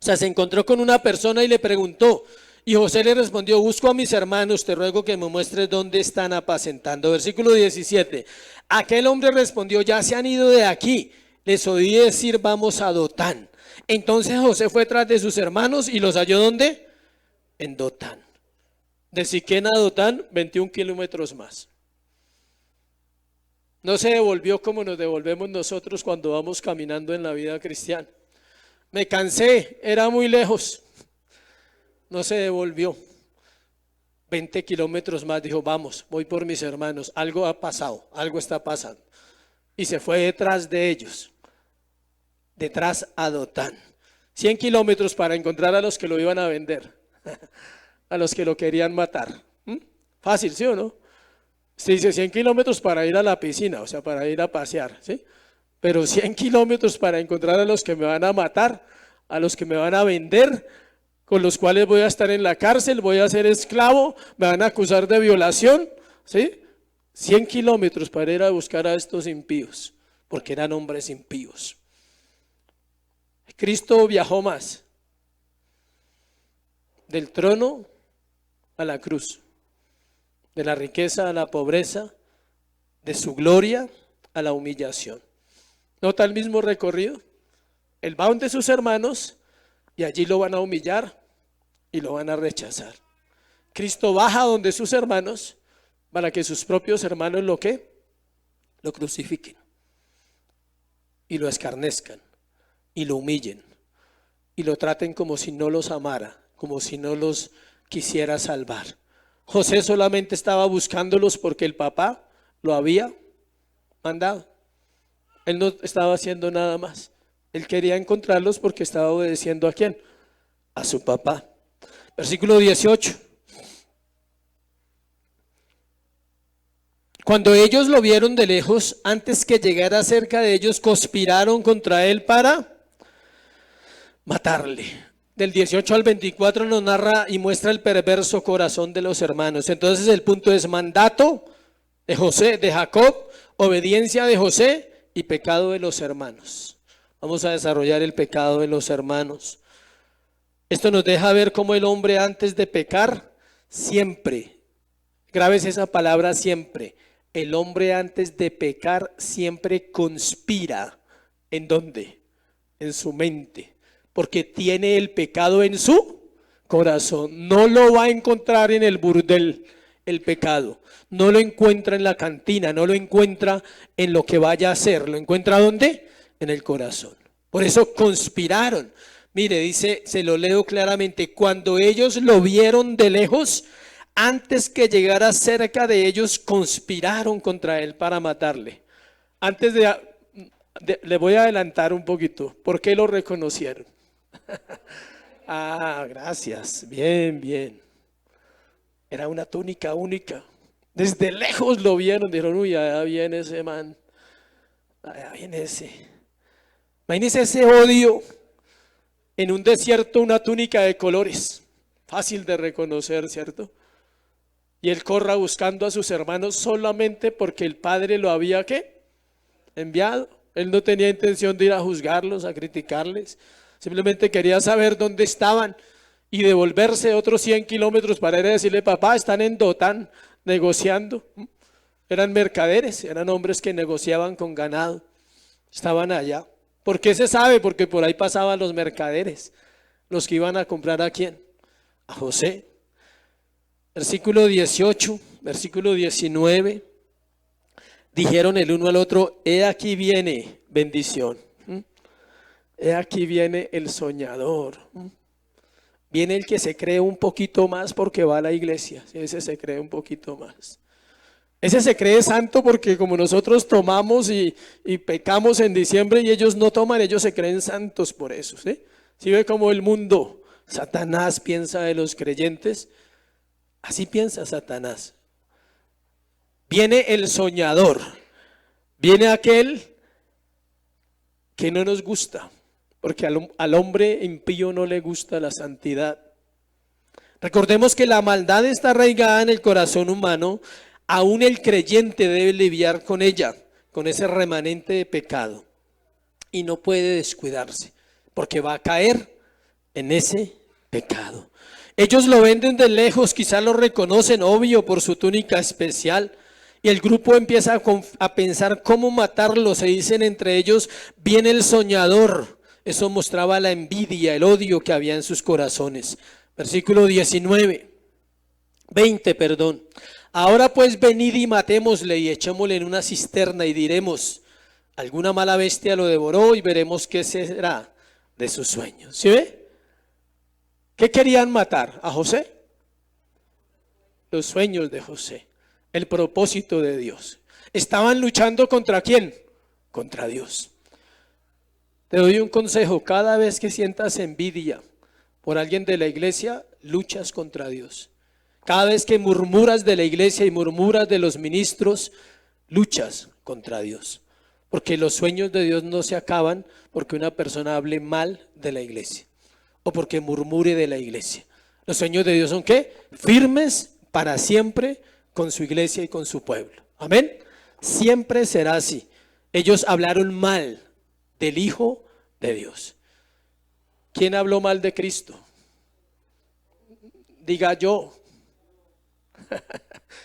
Speaker 1: O sea, se encontró con una persona y le preguntó, y José le respondió, busco a mis hermanos, te ruego que me muestres dónde están apacentando. Versículo 17, aquel hombre respondió, ya se han ido de aquí, les oí decir, vamos a Dotán. Entonces José fue tras de sus hermanos y los halló, ¿dónde? En Dotán. De Siquén a Dotán, 21 kilómetros más. No se devolvió como nos devolvemos nosotros cuando vamos caminando en la vida cristiana. Me cansé, era muy lejos. No se devolvió. 20 kilómetros más, dijo, vamos, voy por mis hermanos. Algo ha pasado, algo está pasando. Y se fue detrás de ellos, detrás a Dotán. 100 kilómetros para encontrar a los que lo iban a vender, a los que lo querían matar. Fácil, ¿sí o no? Se dice 100 kilómetros para ir a la piscina, o sea, para ir a pasear, ¿sí? Pero 100 kilómetros para encontrar a los que me van a matar, a los que me van a vender, con los cuales voy a estar en la cárcel, voy a ser esclavo, me van a acusar de violación, ¿sí? 100 kilómetros para ir a buscar a estos impíos, porque eran hombres impíos. Cristo viajó más, del trono a la cruz, de la riqueza a la pobreza, de su gloria a la humillación. ¿Nota el mismo recorrido? Él va donde sus hermanos y allí lo van a humillar y lo van a rechazar. Cristo baja donde sus hermanos para que sus propios hermanos lo crucifiquen y lo escarnezcan y lo humillen y lo traten como si no los amara, como si no los quisiera salvar. José solamente estaba buscándolos porque el papá lo había mandado. Él no estaba haciendo nada más. Él quería encontrarlos porque estaba obedeciendo ¿a quién? A su papá. Versículo 18. Cuando ellos lo vieron de lejos, antes que llegara cerca de ellos, conspiraron contra él para matarle. Del 18 al 24 nos narra y muestra el perverso corazón de los hermanos. Entonces el punto es mandato de José, de Jacob, obediencia de José y pecado de los hermanos. Vamos a desarrollar el pecado de los hermanos. Esto nos deja ver cómo el hombre antes de pecar, siempre, grábese esa palabra siempre, el hombre antes de pecar siempre conspira. ¿En dónde? En su mente. Porque tiene el pecado en su corazón. No lo va a encontrar en el burdel, el pecado. No lo encuentra en la cantina, no lo encuentra en lo que vaya a hacer. ¿Lo encuentra dónde? En el corazón. Por eso conspiraron. Mire, dice, se lo leo claramente. Cuando ellos lo vieron de lejos, antes que llegara cerca de ellos, conspiraron contra él para matarle. Antes le voy a adelantar un poquito. ¿Por qué lo reconocieron? Ah, gracias. Bien, bien. Era una túnica única. Desde lejos lo vieron. Dijeron, uy, allá viene ese man. Allá viene ese. Imagínense ese odio. En un desierto, una túnica de colores. Fácil de reconocer, ¿cierto? Y él corra buscando a sus hermanos solamente porque el padre lo había, ¿qué? Enviado. Él no tenía intención de ir a juzgarlos, a criticarles. Simplemente quería saber dónde estaban y devolverse otros 100 kilómetros para ir a decirle, papá, están en Dotán negociando. Eran mercaderes, eran hombres que negociaban con ganado. Estaban allá. ¿Por qué se sabe? Porque por ahí pasaban los mercaderes. los que iban a comprar ¿a quién? A José. Versículo 18, versículo 19. Dijeron el uno al otro: he aquí viene bendición. He aquí viene el soñador. Viene el que se cree un poquito más porque va a la iglesia. Ese se cree un poquito más. Ese se cree santo porque como nosotros tomamos y pecamos en diciembre y ellos no toman, ellos se creen santos por eso. ¿Sí ve cómo el mundo, Satanás, piensa de los creyentes? Así piensa Satanás. Viene el soñador. Viene aquel que no nos gusta. Porque al hombre impío no le gusta la santidad. Recordemos que la maldad está arraigada en el corazón humano. Aún el creyente debe lidiar con ella, con ese remanente de pecado. Y no puede descuidarse, porque va a caer en ese pecado. Ellos lo ven desde lejos, quizás lo reconocen, obvio, por su túnica especial. Y el grupo empieza a pensar cómo matarlo. Se dicen entre ellos: viene el soñador. Eso mostraba la envidia, el odio que había en sus corazones. Versículo 20, perdón. Ahora pues venid y matémosle y echémosle en una cisterna y diremos: alguna mala bestia lo devoró, y veremos qué será de sus sueños. ¿Sí ve? ¿Qué querían matar? ¿A José? Los sueños de José, el propósito de Dios. Estaban luchando ¿contra quién? Contra Dios. Te doy un consejo: cada vez que sientas envidia por alguien de la iglesia, luchas contra Dios. Cada vez que murmuras de la iglesia y murmuras de los ministros, luchas contra Dios. Porque los sueños de Dios no se acaban porque una persona hable mal de la iglesia o porque murmure de la iglesia. Los sueños de Dios son ¿qué? Firmes para siempre con su iglesia y con su pueblo. Amén. Siempre será así. Ellos hablaron mal del Hijo de Dios. ¿Quién habló mal de Cristo? Diga yo.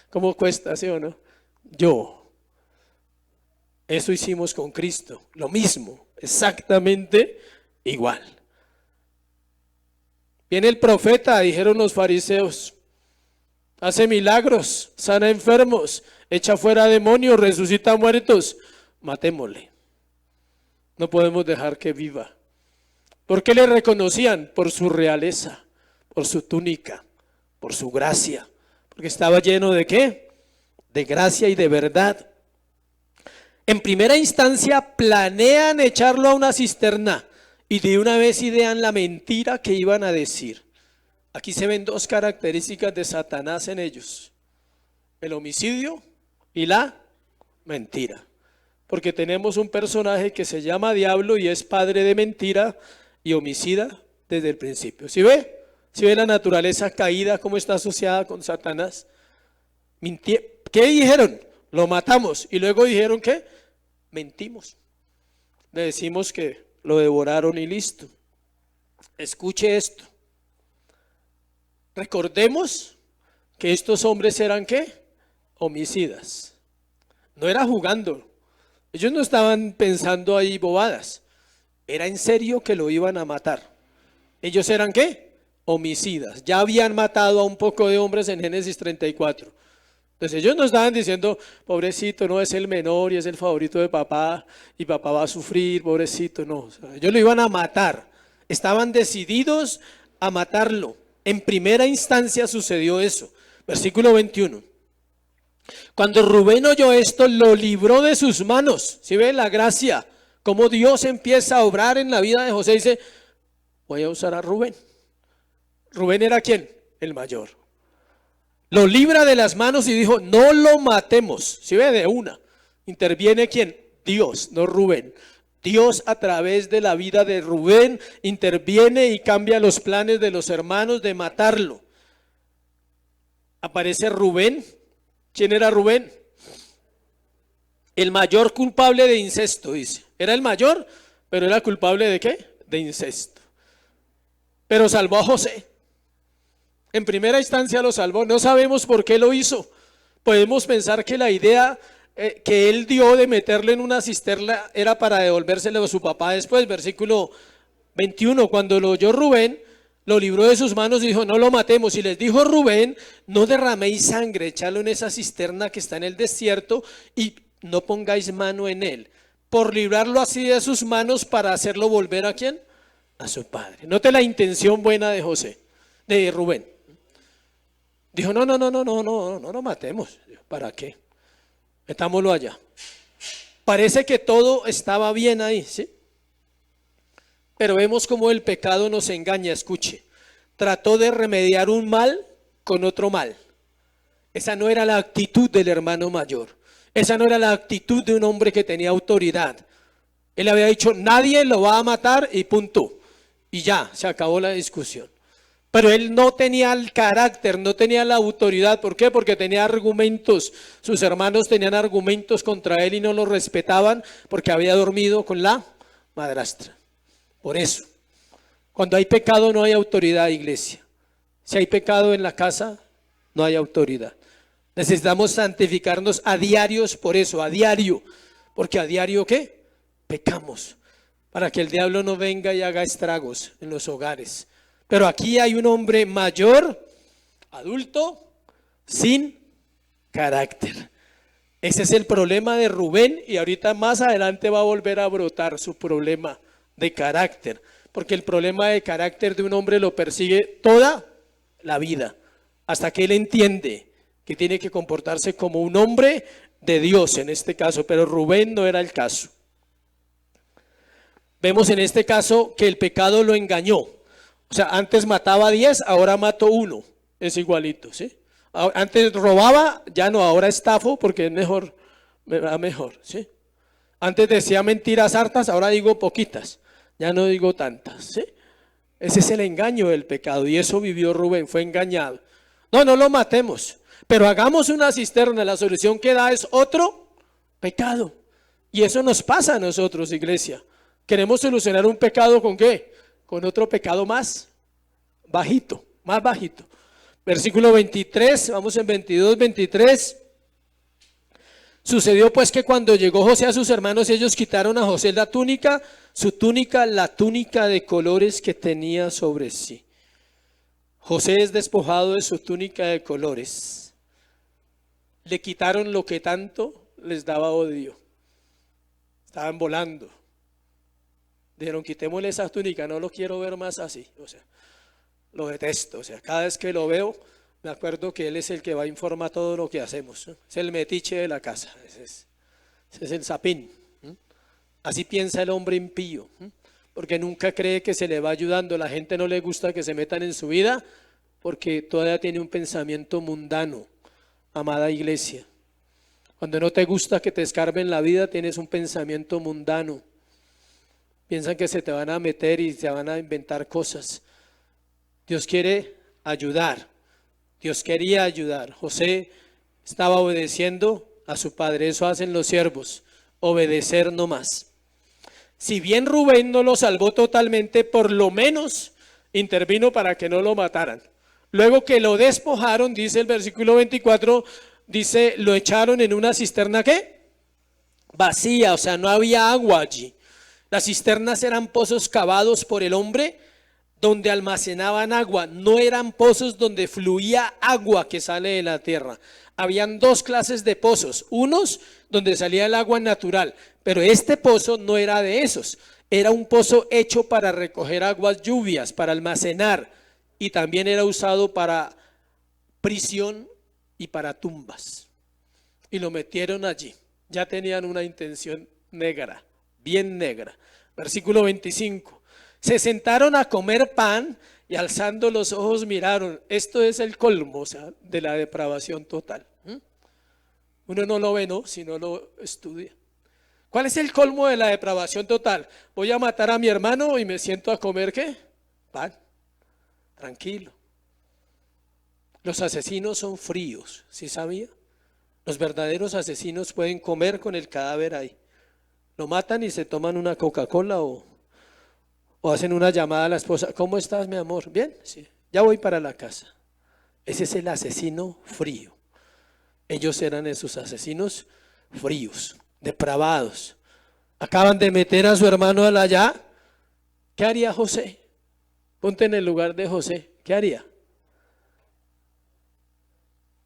Speaker 1: ¿Cómo cuesta, sí o no? Yo. Eso hicimos con Cristo. Lo mismo, exactamente igual. Viene el profeta, dijeron los fariseos. Hace milagros, sana enfermos, echa fuera demonios, resucita muertos. Matémosle. No podemos dejar que viva. ¿Por qué le reconocían? Por su realeza, por su túnica, por su gracia. Porque estaba lleno ¿de qué? De gracia y de verdad. En primera instancia planean echarlo a una cisterna y de una vez idean la mentira que iban a decir. Aquí se ven dos características de Satanás en ellos: el homicidio y la mentira. Porque tenemos un personaje que se llama Diablo y es padre de mentira y homicida desde el principio. ¿Sí ve? ¿Sí ve la naturaleza caída cómo está asociada con Satanás? ¿Qué dijeron? Lo matamos. Y luego dijeron ¿qué? Mentimos. Le decimos que lo devoraron y listo. Escuche esto. Recordemos que estos hombres eran ¿qué? Homicidas. No era jugando. Ellos no estaban pensando ahí bobadas. Era en serio que lo iban a matar. Ellos eran ¿qué? Homicidas. Ya habían matado a un poco de hombres en Génesis 34. Entonces ellos no estaban diciendo: pobrecito, no, es el menor y es el favorito de papá y papá va a sufrir, pobrecito. No, o sea, ellos lo iban a matar. Estaban decididos a matarlo. En primera instancia sucedió eso. Versículo 21. Cuando Rubén oyó esto, lo libró de sus manos. ¿Sí ve la gracia? Cómo Dios empieza a obrar en la vida de José. Dice: voy a usar a Rubén. ¿Rubén era quién? El mayor. Lo libra de las manos y dijo: no lo matemos. ¿Sí ve? De una. Interviene ¿quién? Dios, no Rubén. Dios a través de la vida de Rubén interviene y cambia los planes de los hermanos de matarlo. Aparece Rubén. ¿Quién era Rubén? El mayor culpable de incesto, dice. Era el mayor, pero era culpable ¿de qué? De incesto. Pero salvó a José. En primera instancia lo salvó. No sabemos por qué lo hizo. Podemos pensar que la idea que él dio de meterle en una cisterna era para devolvérselo a su papá después. Versículo 21, cuando lo oyó Rubén, lo libró de sus manos y dijo, no lo matemos. Y les dijo Rubén, no derraméis sangre, echadlo en esa cisterna que está en el desierto y no pongáis mano en él, por librarlo así de sus manos para hacerlo volver ¿a quién? A su padre. Note la intención buena de de Rubén. Dijo, no lo matemos. ¿Para qué? Metámoslo allá. Parece que todo estaba bien ahí, ¿sí? Pero vemos cómo el pecado nos engaña. Escuche, trató de remediar un mal con otro mal. Esa no era la actitud del hermano mayor. Esa no era la actitud de un hombre que tenía autoridad. Él había dicho, nadie lo va a matar y punto. Y ya, se acabó la discusión. Pero él no tenía el carácter, no tenía la autoridad. ¿Por qué? Porque tenía argumentos. Sus hermanos tenían argumentos contra él y no lo respetaban porque había dormido con la madrastra. Por eso, cuando hay pecado no hay autoridad, iglesia. Si hay pecado en la casa, no hay autoridad. Necesitamos santificarnos a diarios por eso, a diario. Porque a diario, ¿qué? Pecamos. Para que el diablo no venga y haga estragos en los hogares. Pero aquí hay un hombre mayor, adulto, sin carácter. Ese es el problema de Rubén y ahorita más adelante va a volver a brotar su problema de carácter, porque el problema de carácter de un hombre lo persigue toda la vida, hasta que él entiende que tiene que comportarse como un hombre de Dios en este caso, pero Rubén no era el caso. Vemos en este caso que el pecado lo engañó, o sea, antes mataba 10, ahora mato 1, es igualito, ¿sí? Antes robaba, ya no, ahora estafo porque es mejor, me va mejor, ¿sí? Antes decía mentiras hartas, ahora digo poquitas. Ya no digo tantas, ¿sí? Ese es el engaño del pecado y eso vivió Rubén, fue engañado. No lo matemos, pero hagamos una cisterna, la solución que da es otro pecado. Y eso nos pasa a nosotros, iglesia. Queremos solucionar un pecado ¿con qué? Con otro pecado más bajito, más bajito. Versículo 23, vamos en 22, 23. Sucedió pues que cuando llegó José a sus hermanos, ellos quitaron a José la túnica de colores que tenía sobre sí. José es despojado de su túnica de colores. Le quitaron lo que tanto les daba odio. Estaban volando. Dijeron, quitémosle esa túnica, no lo quiero ver más así. O sea, lo detesto. O sea, cada vez que lo veo, me acuerdo que él es el que va a informar todo lo que hacemos, ¿no? Es el metiche de la casa, ese es el sapín. Así piensa el hombre impío, porque nunca cree que se le va ayudando. La gente no le gusta que se metan en su vida porque todavía tiene un pensamiento mundano, amada iglesia. Cuando no te gusta que te escarben la vida, tienes un pensamiento mundano. Piensan que se te van a meter y se van a inventar cosas. Dios quiere ayudar. Dios quería ayudar. José estaba obedeciendo a su padre. Eso hacen los siervos, obedecer no más. Si bien Rubén no lo salvó totalmente, por lo menos intervino para que no lo mataran. Luego que lo despojaron, dice el versículo 24, dice, lo echaron en una cisterna ¿qué? Vacía, o sea, no había agua allí. Las cisternas eran pozos cavados por el hombre donde almacenaban agua, no eran pozos donde fluía agua que sale de la tierra. Habían dos clases de pozos, unos donde salía el agua natural, pero este pozo no era de esos, era un pozo hecho para recoger aguas lluvias, para almacenar, y también era usado para prisión y para tumbas. Y lo metieron allí, ya tenían una intención negra, bien negra. Versículo 25. Se sentaron a comer pan y alzando los ojos miraron. Esto es el colmo, o sea, de la depravación total. Uno no lo ve, ¿no? Si no lo estudia. ¿Cuál es el colmo de la depravación total? Voy a matar a mi hermano y me siento a comer ¿qué? Pan. Tranquilo. Los asesinos son fríos, ¿sí sabía? Los verdaderos asesinos pueden comer con el cadáver ahí. Lo matan y se toman una Coca-Cola o hacen una llamada a la esposa. ¿Cómo estás, mi amor? Bien, sí, ya voy para la casa. Ese es el asesino frío. Ellos eran esos asesinos fríos, depravados. Acaban de meter a su hermano allá. ¿Qué haría José? Ponte en el lugar de José. ¿Qué haría?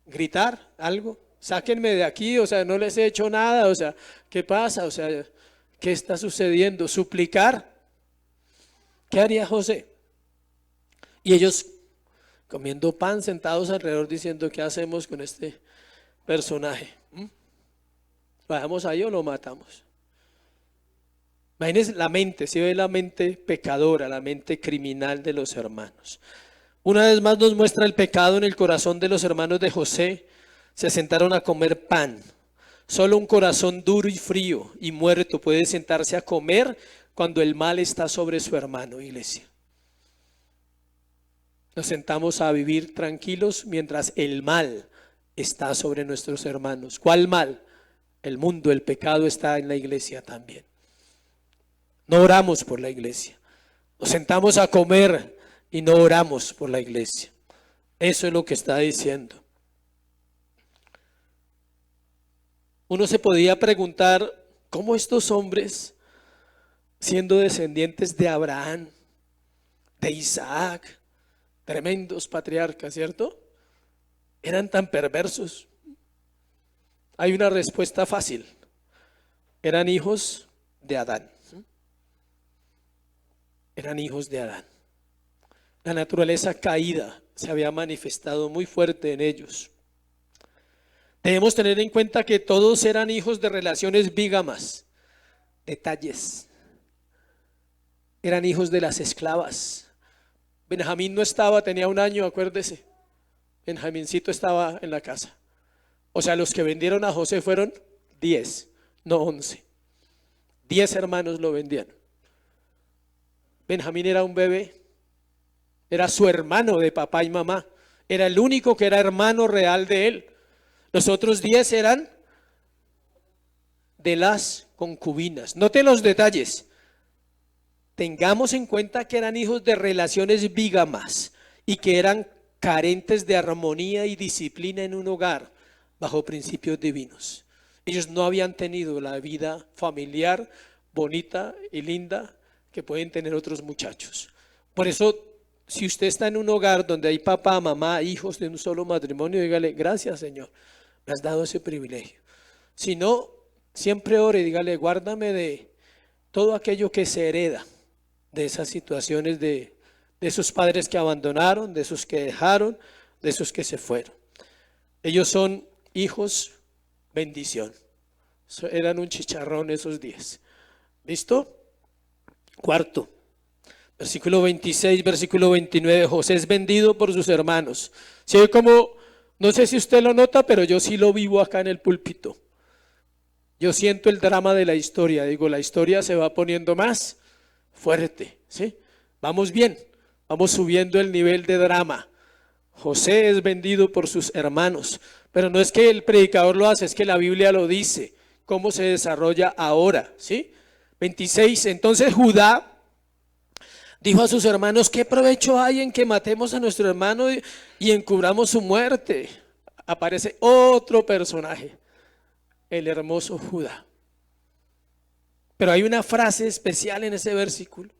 Speaker 1: ¿Gritar algo? Sáquenme de aquí, o sea, no les he hecho nada, o sea, ¿qué pasa? O sea, ¿qué está sucediendo? ¿Suplicar? ¿Qué haría José? Y ellos comiendo pan, sentados alrededor diciendo, ¿qué hacemos con este personaje? ¿Lo dejamos ahí o lo matamos? Imagínense la mente, si ve la mente pecadora, la mente criminal de los hermanos. Una vez más nos muestra el pecado en el corazón de los hermanos de José. Se sentaron a comer pan. Solo un corazón duro y frío y muerto puede sentarse a comer cuando el mal está sobre su hermano, iglesia. Nos sentamos a vivir tranquilos mientras el mal está sobre nuestros hermanos. ¿Cuál mal? El mundo, el pecado está en la iglesia también. No oramos por la iglesia. Nos sentamos a comer y no oramos por la iglesia. Eso es lo que está diciendo. Uno se podía preguntar cómo estos hombres, siendo descendientes de Abraham, de Isaac, tremendos patriarcas, ¿cierto?, eran tan perversos. Hay una respuesta fácil. Eran hijos de Adán. Eran hijos de Adán. La naturaleza caída se había manifestado muy fuerte en ellos. Debemos tener en cuenta que todos eran hijos de relaciones bígamas. Detalles. Eran hijos de las esclavas. Benjamín no estaba, tenía 1 año, acuérdese. Benjamincito estaba en la casa. O sea, los que vendieron a José fueron 10, no 11. 10 hermanos lo vendían. Benjamín era un bebé. Era su hermano de papá y mamá. Era el único que era hermano real de él. Los otros 10 eran de las concubinas. Note los detalles. Tengamos en cuenta que eran hijos de relaciones bígamas y que eran carentes de armonía y disciplina en un hogar bajo principios divinos. Ellos no habían tenido la vida familiar bonita y linda que pueden tener otros muchachos. Por eso, si usted está en un hogar donde hay papá, mamá, hijos de un solo matrimonio, dígale, gracias Señor, me has dado ese privilegio. Si no, siempre ore y dígale, guárdame de todo aquello que se hereda de esas situaciones de esos padres que abandonaron, de esos que dejaron, de esos que se fueron. Ellos son hijos bendición. Eran un chicharrón esos 10. ¿Listo? Cuarto, versículo 26, versículo 29. José es vendido por sus hermanos. ¿Sí? Como, no sé si usted lo nota, pero yo sí lo vivo acá en el púlpito. Yo siento el drama de la historia. Digo, la historia se va poniendo más fuerte. ¿Sí? Vamos bien, vamos subiendo el nivel de drama. José es vendido por sus hermanos, pero no es que el predicador lo hace, es que la Biblia lo dice, cómo se desarrolla ahora, ¿sí? 26, entonces Judá dijo a sus hermanos, ¿qué provecho hay en que matemos a nuestro hermano y encubramos su muerte? Aparece otro personaje, el hermoso Judá. Pero hay una frase especial en ese versículo.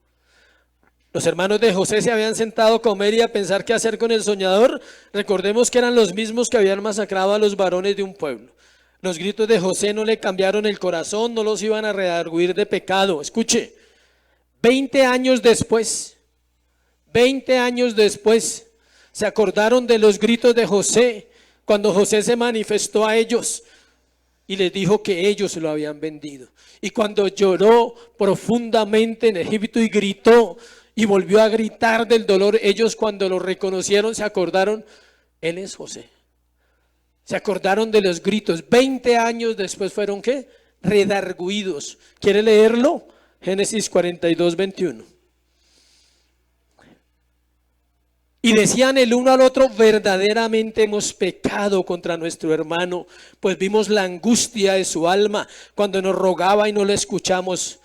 Speaker 1: Los hermanos de José se habían sentado a comer y a pensar qué hacer con el soñador. Recordemos que eran los mismos que habían masacrado a los varones de un pueblo. Los gritos de José no le cambiaron el corazón, no los iban a redarguir de pecado. Escuche, 20 años después, se acordaron de los gritos de José cuando José se manifestó a ellos y les dijo que ellos lo habían vendido. Y cuando lloró profundamente en Egipto y gritó y volvió a gritar del dolor, ellos cuando lo reconocieron se acordaron, él es José. Se acordaron de los gritos. 20 años después fueron ¿qué? Redarguidos. ¿Quiere leerlo? Génesis 42, 21. Y decían el uno al otro, verdaderamente hemos pecado contra nuestro hermano, pues vimos la angustia de su alma cuando nos rogaba y no le escuchamos.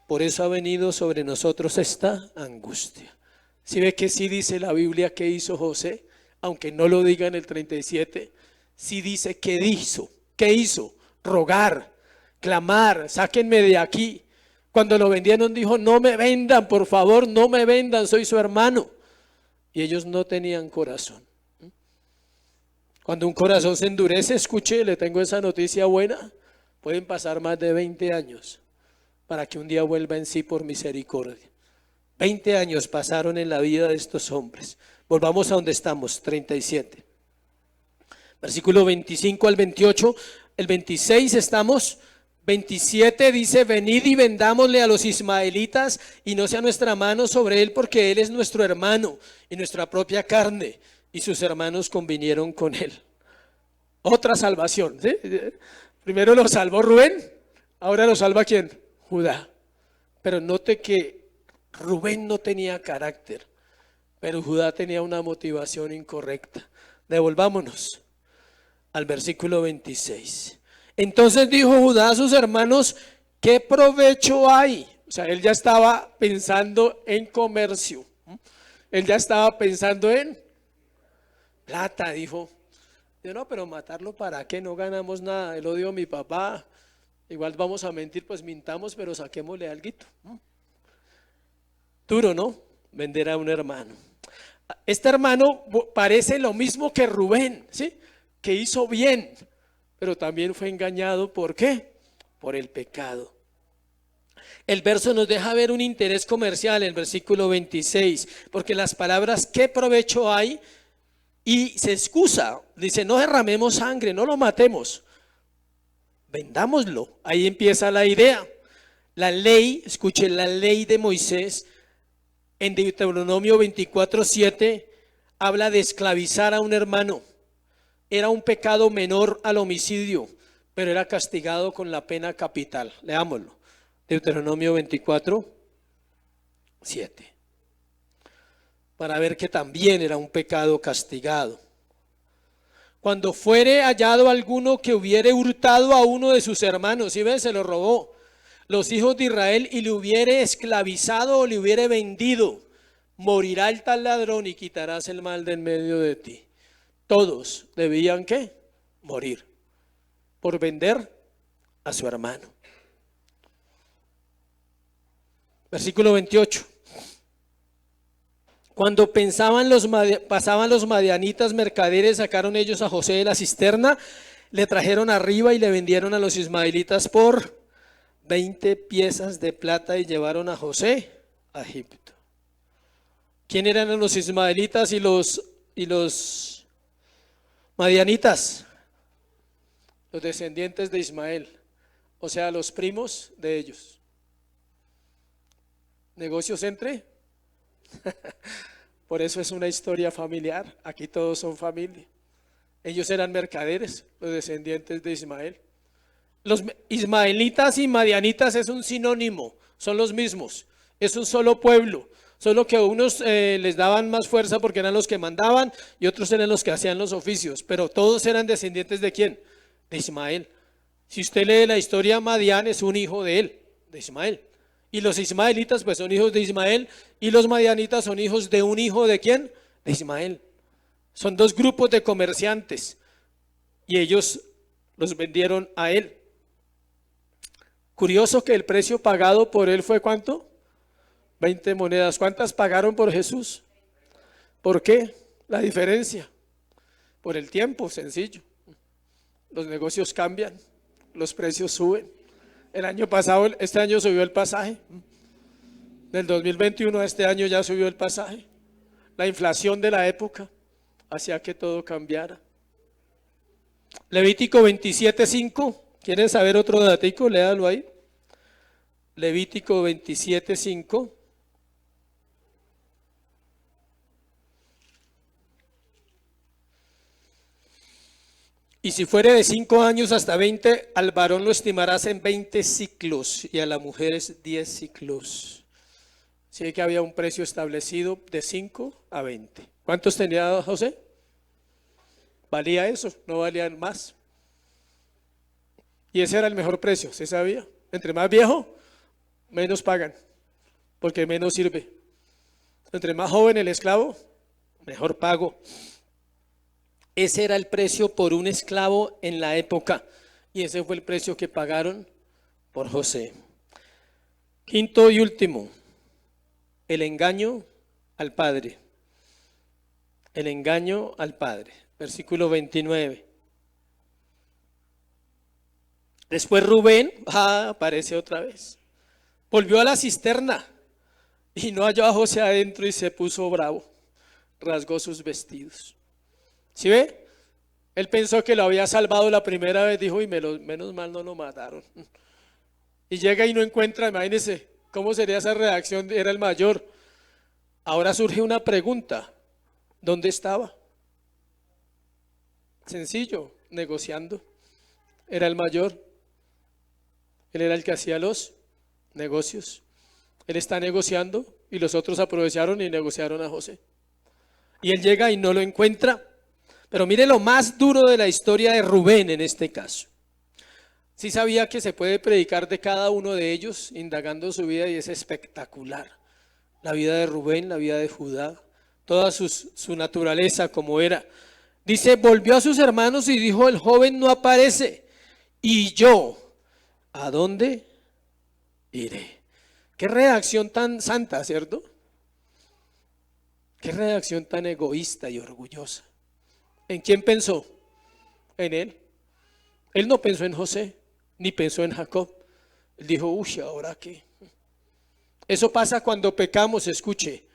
Speaker 1: Por eso ha venido sobre nosotros esta angustia. ¿Sí ve que sí dice la Biblia que hizo José? Aunque no lo diga en el 37, sí dice que hizo. ¿Qué hizo? Rogar, clamar, sáquenme de aquí. Cuando lo vendieron dijo, no me vendan, por favor, no me vendan, soy su hermano. y ellos no tenían corazón. Cuando un corazón se endurece, escuche, le tengo esa noticia buena, pueden pasar más de 20 años para que un día vuelva en sí por misericordia. 20 años pasaron en la vida de estos hombres. Volvamos a donde estamos, 37. Versículo 25 al 28, el 26 estamos, 27 dice, venid y vendámosle a los ismaelitas y no sea nuestra mano sobre él porque él es nuestro hermano y nuestra propia carne. Y sus hermanos convinieron con él. Otra salvación, ¿sí? Primero lo salvó Rubén, ahora lo salva ¿quién? Judá. Pero note que Rubén no tenía carácter, pero Judá tenía una motivación incorrecta. Devolvámonos al versículo 26. Entonces dijo Judá a sus hermanos, ¿qué provecho hay? O sea, él ya estaba pensando en comercio. Él ya estaba pensando en plata, dijo. Yo no, pero matarlo para qué, no ganamos nada. Él odió a mi papá. Igual vamos a mentir, pues mintamos, pero saquémosle alguito. Duro, ¿no? Vender a un hermano. Este hermano parece lo mismo que Rubén, ¿sí? Que hizo bien, pero también fue engañado. ¿Por qué? Por el pecado. El verso nos deja ver un interés comercial en el versículo 26, porque las palabras ¿qué provecho hay? Y se excusa, dice no derramemos sangre, no lo matemos, vendámoslo. Ahí empieza la idea. La ley, escuche, la ley de Moisés en Deuteronomio 24:7 habla de esclavizar a un hermano. Era un pecado menor al homicidio, pero era castigado con la pena capital. Leámoslo. Deuteronomio 24:7. Para ver que también era un pecado castigado. Cuando fuere hallado alguno que hubiere hurtado a uno de sus hermanos, ¿sí ven? Se lo robó, los hijos de Israel, y le hubiere esclavizado o le hubiere vendido, morirá el tal ladrón y quitarás el mal de en medio de ti. Todos debían ¿qué? Morir por vender a su hermano. Versículo 28. Cuando pasaban los madianitas mercaderes, sacaron ellos a José de la cisterna, le trajeron arriba y le vendieron a los ismaelitas por 20 piezas de plata y llevaron a José a Egipto. ¿Quién eran los ismaelitas y los madianitas? Los descendientes de Ismael, o sea, los primos de ellos. ¿Negocios entre? Por eso es una historia familiar. Aquí todos son familia. Ellos eran mercaderes, los descendientes de Ismael. Los ismaelitas y madianitas es un sinónimo, son los mismos, es un solo pueblo, solo que a unos les daban más fuerza porque eran los que mandaban y otros eran los que hacían los oficios, pero todos eran descendientes ¿de quién? De Ismael. Si usted lee la historia, Madián es un hijo de él, de Ismael. Y los ismaelitas pues son hijos de Ismael y los madianitas son hijos de un hijo ¿de quién? De Ismael. Son dos grupos de comerciantes y ellos los vendieron a él. Curioso que el precio pagado por él fue ¿cuánto? 20 monedas. ¿Cuántas pagaron por Jesús? ¿Por qué? La diferencia. Por el tiempo, sencillo. Los negocios cambian, los precios suben. El año pasado, este año subió el pasaje. Del 2021 a este año ya subió el pasaje. La inflación de la época hacía que todo cambiara. Levítico 27:5. ¿Quieren saber otro datico? Léalo ahí. Levítico 27:5. Y si fuere de 5 años hasta 20, al varón lo estimarás en 20 ciclos y a la mujer es 10 ciclos. Así que había un precio establecido de 5 a 20. ¿Cuántos tenía José? ¿Valía eso? ¿No valían más? Y ese era el mejor precio, ¿se sabía? Entre más viejo, menos pagan, porque menos sirve. Entre más joven el esclavo, mejor pago. Ese era el precio por un esclavo en la época y ese fue el precio que pagaron por José. Quinto y último, el engaño al padre. El engaño al padre. Versículo 29. Después Rubén, aparece otra vez. Volvió a la cisterna y no halló a José adentro y se puso bravo. Rasgó sus vestidos. ¿Sí ve? Él pensó que lo había salvado la primera vez, dijo, y menos mal no lo mataron. Y llega y no encuentra, imagínense, ¿cómo sería esa reacción? Era el mayor. Ahora surge una pregunta, ¿dónde estaba? Sencillo, negociando. Era el mayor, él era el que hacía los negocios. Él está negociando y los otros aprovecharon y negociaron a José. Y él llega y no lo encuentra. Pero mire lo más duro de la historia de Rubén en este caso. Sí sabía que se puede predicar de cada uno de ellos, indagando su vida, y es espectacular. La vida de Rubén, la vida de Judá, toda su naturaleza como era. Dice, volvió a sus hermanos y dijo, el joven no aparece. Y yo, ¿a dónde iré? Qué reacción tan santa, ¿cierto? Qué reacción tan egoísta y orgullosa. ¿En quién pensó? En él. Él no pensó en José, ni pensó en Jacob. Él dijo, uy, ¿ahora qué? Eso pasa cuando pecamos, escuche.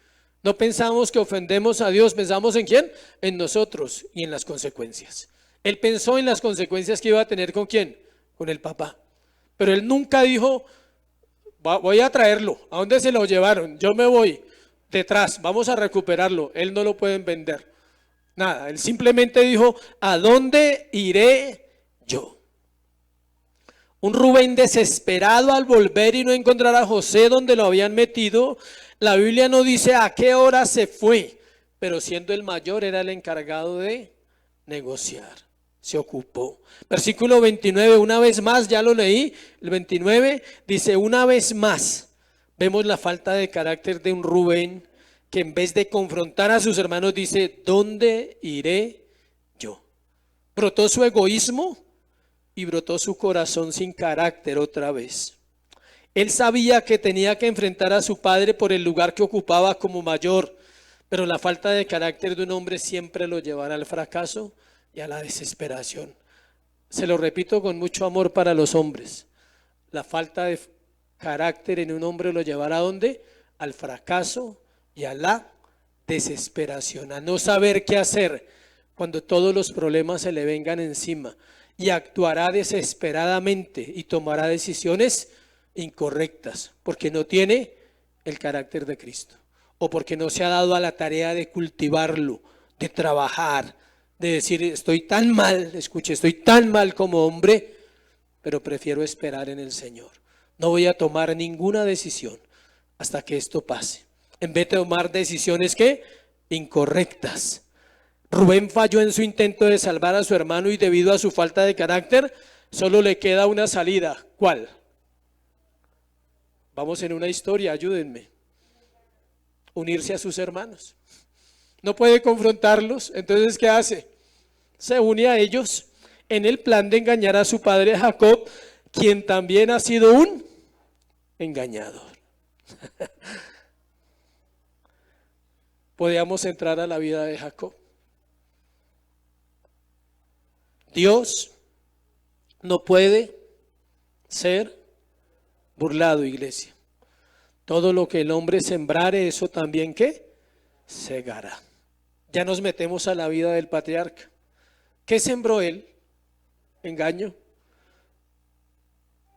Speaker 1: No pensamos que ofendemos a Dios, pensamos ¿en quién? En nosotros y en las consecuencias. Él pensó en las consecuencias que iba a tener ¿con quién? Con el papá. Pero él nunca dijo, voy a traerlo. ¿A dónde se lo llevaron? Yo me voy detrás, vamos a recuperarlo. Él no lo pueden vender. Nada, él simplemente dijo, ¿a dónde iré yo? Un Rubén desesperado al volver y no encontrar a José donde lo habían metido. La Biblia no dice a qué hora se fue, pero siendo el mayor era el encargado de negociar. Se ocupó. Versículo 29, una vez más, ya lo leí, el 29 dice, una vez más, vemos la falta de carácter de un Rubén que en vez de confrontar a sus hermanos dice, ¿dónde iré yo? Brotó su egoísmo y brotó su corazón sin carácter otra vez. Él sabía que tenía que enfrentar a su padre por el lugar que ocupaba como mayor, pero la falta de carácter de un hombre siempre lo llevará al fracaso y a la desesperación. Se lo repito con mucho amor para los hombres. La falta de carácter en un hombre lo llevará ¿a dónde? Al fracaso y a la desesperación, a no saber qué hacer cuando todos los problemas se le vengan encima, y actuará desesperadamente y tomará decisiones incorrectas porque no tiene el carácter de Cristo o porque no se ha dado a la tarea de cultivarlo, de trabajar, de decir estoy tan mal, escuche, estoy tan mal como hombre, pero prefiero esperar en el Señor. No voy a tomar ninguna decisión hasta que esto pase. En vez de tomar decisiones ¿qué? Incorrectas. Rubén falló en su intento de salvar a su hermano y debido a su falta de carácter, solo le queda una salida. ¿Cuál? Vamos en una historia, ayúdenme. Unirse a sus hermanos. No puede confrontarlos, entonces ¿qué hace? Se une a ellos en el plan de engañar a su padre Jacob, quien también ha sido un engañador. Podíamos entrar a la vida de Jacob. Dios no puede ser burlado, iglesia. Todo lo que el hombre sembrare, eso también ¿qué? Segará. Ya nos metemos a la vida del patriarca. ¿Qué sembró él? Engaño.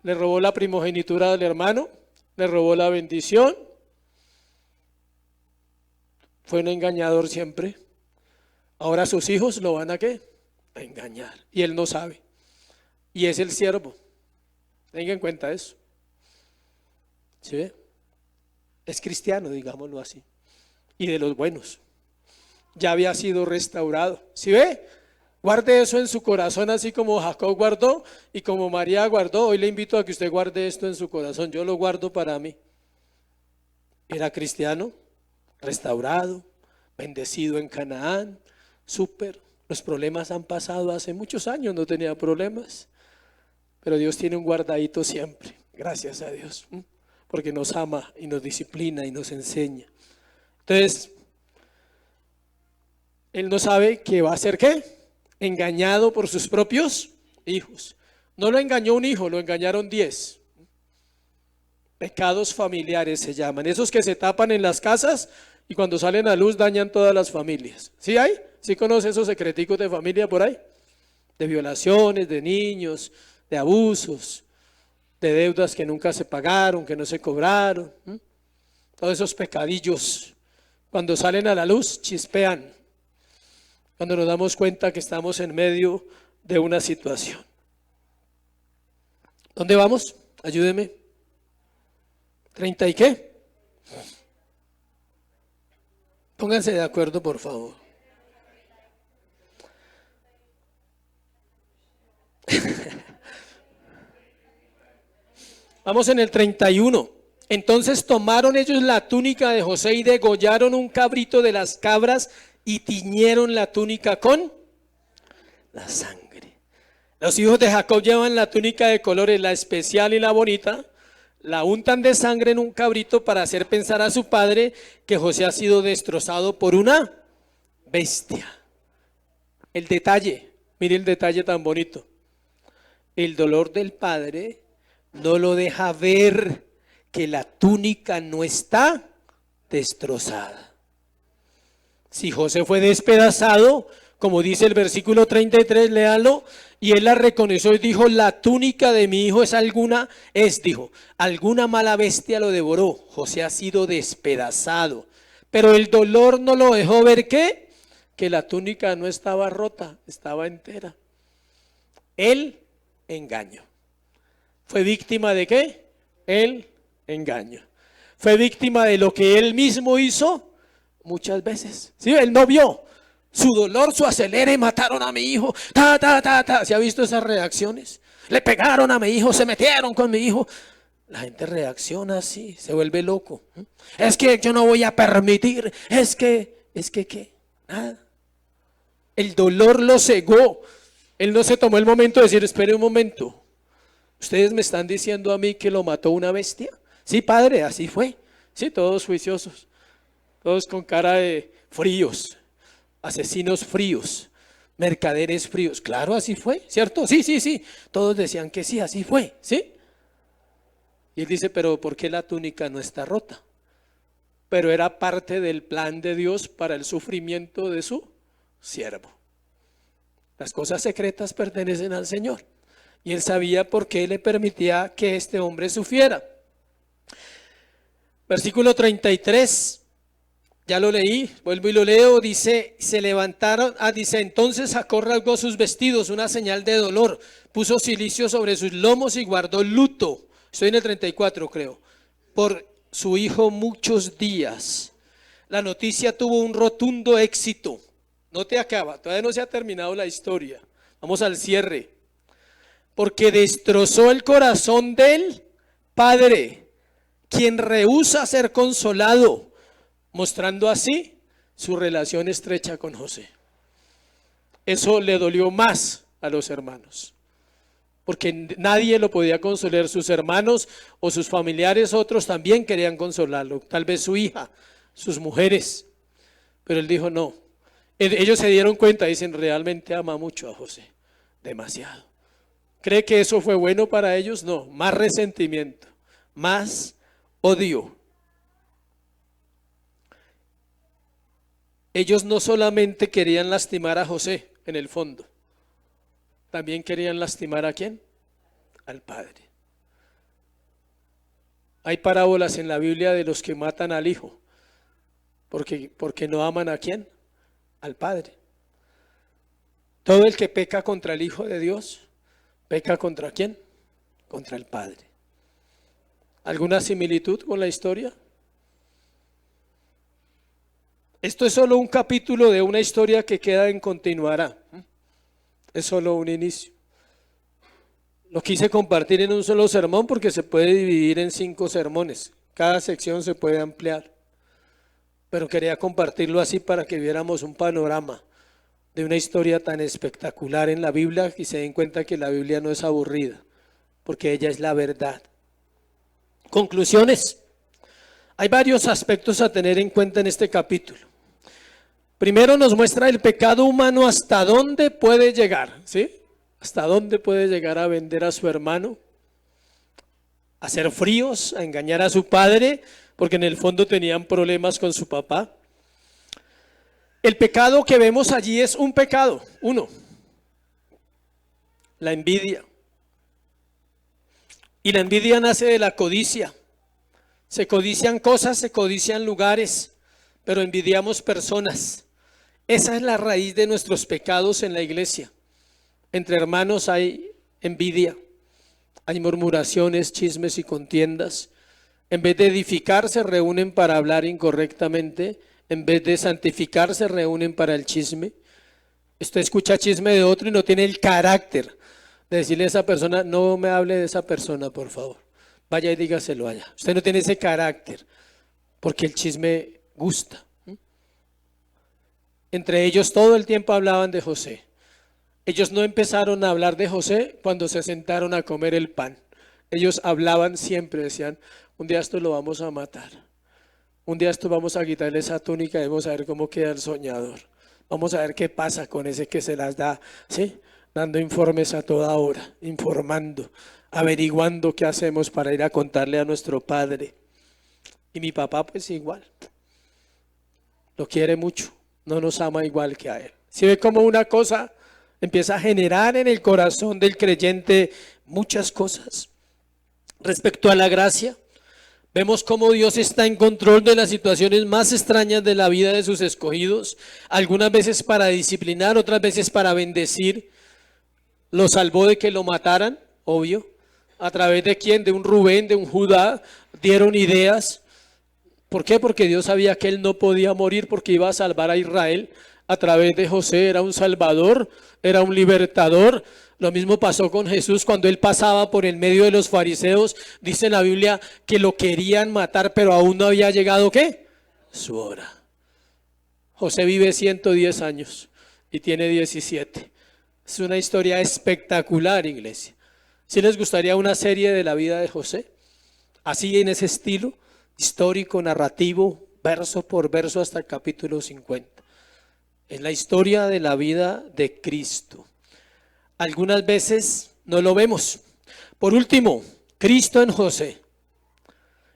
Speaker 1: Le robó la primogenitura del hermano, le robó la bendición. Fue un engañador siempre. Ahora sus hijos lo van a ¿qué? A engañar. Y él no sabe. Y es el siervo. Tenga en cuenta eso. ¿Sí ve? Es cristiano, digámoslo así. Y de los buenos. Ya había sido restaurado. ¿Sí ve? Guarde eso en su corazón, así como Jacob guardó y como María guardó. Hoy le invito a que usted guarde esto en su corazón. Yo lo guardo para mí. Era cristiano, restaurado, bendecido en Canaán, súper. Los problemas han pasado hace muchos años, no tenía problemas. Pero Dios tiene un guardadito siempre, gracias a Dios, porque nos ama y nos disciplina y nos enseña. Entonces, Él no sabe que va a ser ¿qué? Engañado por sus propios hijos. No lo engañó un hijo, lo engañaron 10. Pecados familiares se llaman. Esos que se tapan en las casas y cuando salen a luz dañan todas las familias. ¿Sí hay? ¿Sí conoce esos secreticos de familia por ahí? De violaciones, de niños, de abusos, de deudas que nunca se pagaron, que no se cobraron. Todos esos pecadillos, cuando salen a la luz, chispean. Cuando nos damos cuenta que estamos en medio de una situación. ¿Dónde vamos? Ayúdeme. ¿30 y qué? Pónganse de acuerdo, por favor. Vamos en el 31. Entonces tomaron ellos la túnica de José y degollaron un cabrito de las cabras y tiñeron la túnica con la sangre. Los hijos de Jacob llevan la túnica de colores, la especial y la bonita, la untan de sangre en un cabrito para hacer pensar a su padre que José ha sido destrozado por una bestia. El detalle, mire el detalle tan bonito. El dolor del padre no lo deja ver que la túnica no está destrozada. Si José fue despedazado, como dice el versículo 33, léalo, y él la reconoció y dijo, la túnica de mi hijo dijo, alguna mala bestia lo devoró. José ha sido despedazado. Pero el dolor no lo dejó ver ¿qué? Que la túnica no estaba rota, estaba entera. El engaño. ¿Fue víctima de qué? El engaño. Fue víctima de lo que él mismo hizo muchas veces. ¿Sí? Él no vio su dolor, su acelere, mataron a mi hijo, ¿Se ha visto esas reacciones? Le pegaron a mi hijo, se metieron con mi hijo. La gente reacciona así, se vuelve loco. Es que yo no voy a permitir, es que ¿qué? Nada. El dolor lo cegó. Él no se tomó el momento de decir, espere un momento. ¿Ustedes me están diciendo a mí que lo mató una bestia? Sí, padre, así fue. Sí, todos juiciosos, todos con cara de fríos, asesinos fríos, mercaderes fríos. Claro, así fue, ¿cierto? Sí. Todos decían que sí, así fue, ¿sí? Y él dice, pero ¿por qué la túnica no está rota? Pero era parte del plan de Dios para el sufrimiento de su siervo. Las cosas secretas pertenecen al Señor. Y él sabía por qué le permitía que este hombre sufriera. Versículo 33, ya lo leí, vuelvo y lo leo, dice, se levantaron, dice, entonces Jacob rasgó sus vestidos, una señal de dolor, puso cilicio sobre sus lomos y guardó luto, estoy en el 34 creo, por su hijo muchos días. La noticia tuvo un rotundo éxito, no te acaba, todavía no se ha terminado la historia, vamos al cierre. Porque destrozó el corazón del padre, quien rehúsa ser consolado, mostrando así su relación estrecha con José. Eso le dolió más a los hermanos, porque nadie lo podía consolar. Sus hermanos o sus familiares, otros también querían consolarlo, tal vez su hija, sus mujeres, pero él dijo no. Ellos se dieron cuenta, dicen, realmente ama mucho a José, demasiado. ¿Cree que eso fue bueno para ellos? No, más resentimiento, más odio. Ellos no solamente querían lastimar a José en el fondo, también querían lastimar ¿a quién? Al padre. Hay parábolas en la Biblia de los que matan al hijo, porque no aman ¿a quién? Al padre. Todo el que peca contra el Hijo de Dios, ¿peca contra quién? Contra el Padre. ¿Alguna similitud con la historia? Esto es solo un capítulo de una historia que queda en continuará. Es solo un inicio. Lo quise compartir en un solo sermón porque se puede dividir en 5 sermones. Cada sección se puede ampliar. Pero quería compartirlo así para que viéramos un panorama de una historia tan espectacular en la Biblia y se den cuenta que la Biblia no es aburrida, porque ella es la verdad. Conclusiones. Hay varios aspectos a tener en cuenta en este capítulo. Primero nos muestra el pecado humano hasta dónde puede llegar, ¿sí? Hasta dónde puede llegar a vender a su hermano, a ser fríos, a engañar a su padre, porque en el fondo tenían problemas con su papá. El pecado que vemos allí es un pecado, uno, la envidia. Y la envidia nace de la codicia. Se codician cosas, se codician lugares, pero envidiamos personas. Esa es la raíz de nuestros pecados en la iglesia. Entre hermanos hay envidia, hay murmuraciones, chismes y contiendas. En vez de edificar, se reúnen para hablar incorrectamente. En vez de santificar, se reúnen para el chisme. Usted escucha chisme de otro y no tiene el carácter de decirle a esa persona: no me hable de esa persona, por favor. Vaya y dígaselo allá. Usted no tiene ese carácter, porque el chisme gusta. Entre ellos todo el tiempo hablaban de José. Ellos no empezaron a hablar de José cuando se sentaron a comer el pan. Ellos hablaban siempre, decían: un día esto lo vamos a matar. Un día esto vamos a quitarle esa túnica y vamos a ver cómo queda el soñador. Vamos a ver qué pasa con ese que se las da, ¿sí? Dando informes a toda hora, informando, averiguando qué hacemos para ir a contarle a nuestro padre. Y mi papá pues igual, lo quiere mucho, no nos ama igual que a él. Si ve cómo una cosa empieza a generar en el corazón del creyente muchas cosas. Respecto a la gracia, vemos cómo Dios está en control de las situaciones más extrañas de la vida de sus escogidos, algunas veces para disciplinar, otras veces para bendecir. Lo salvó de que lo mataran, obvio. ¿A través de quién? De un Rubén, de un Judá, dieron ideas. ¿Por qué? Porque Dios sabía que él no podía morir, porque iba a salvar a Israel. A través de José era un salvador, era un libertador. Lo mismo pasó con Jesús cuando él pasaba por el medio de los fariseos. Dice la Biblia que lo querían matar, pero aún no había llegado, ¿qué? Su hora. José vive 110 años y tiene 17. Es una historia espectacular, iglesia. ¿Sí les gustaría una serie de la vida de José? Así en ese estilo, histórico, narrativo, verso por verso hasta el capítulo 50. Es la historia de la vida de Cristo. Algunas veces no lo vemos. Por último, Cristo en José.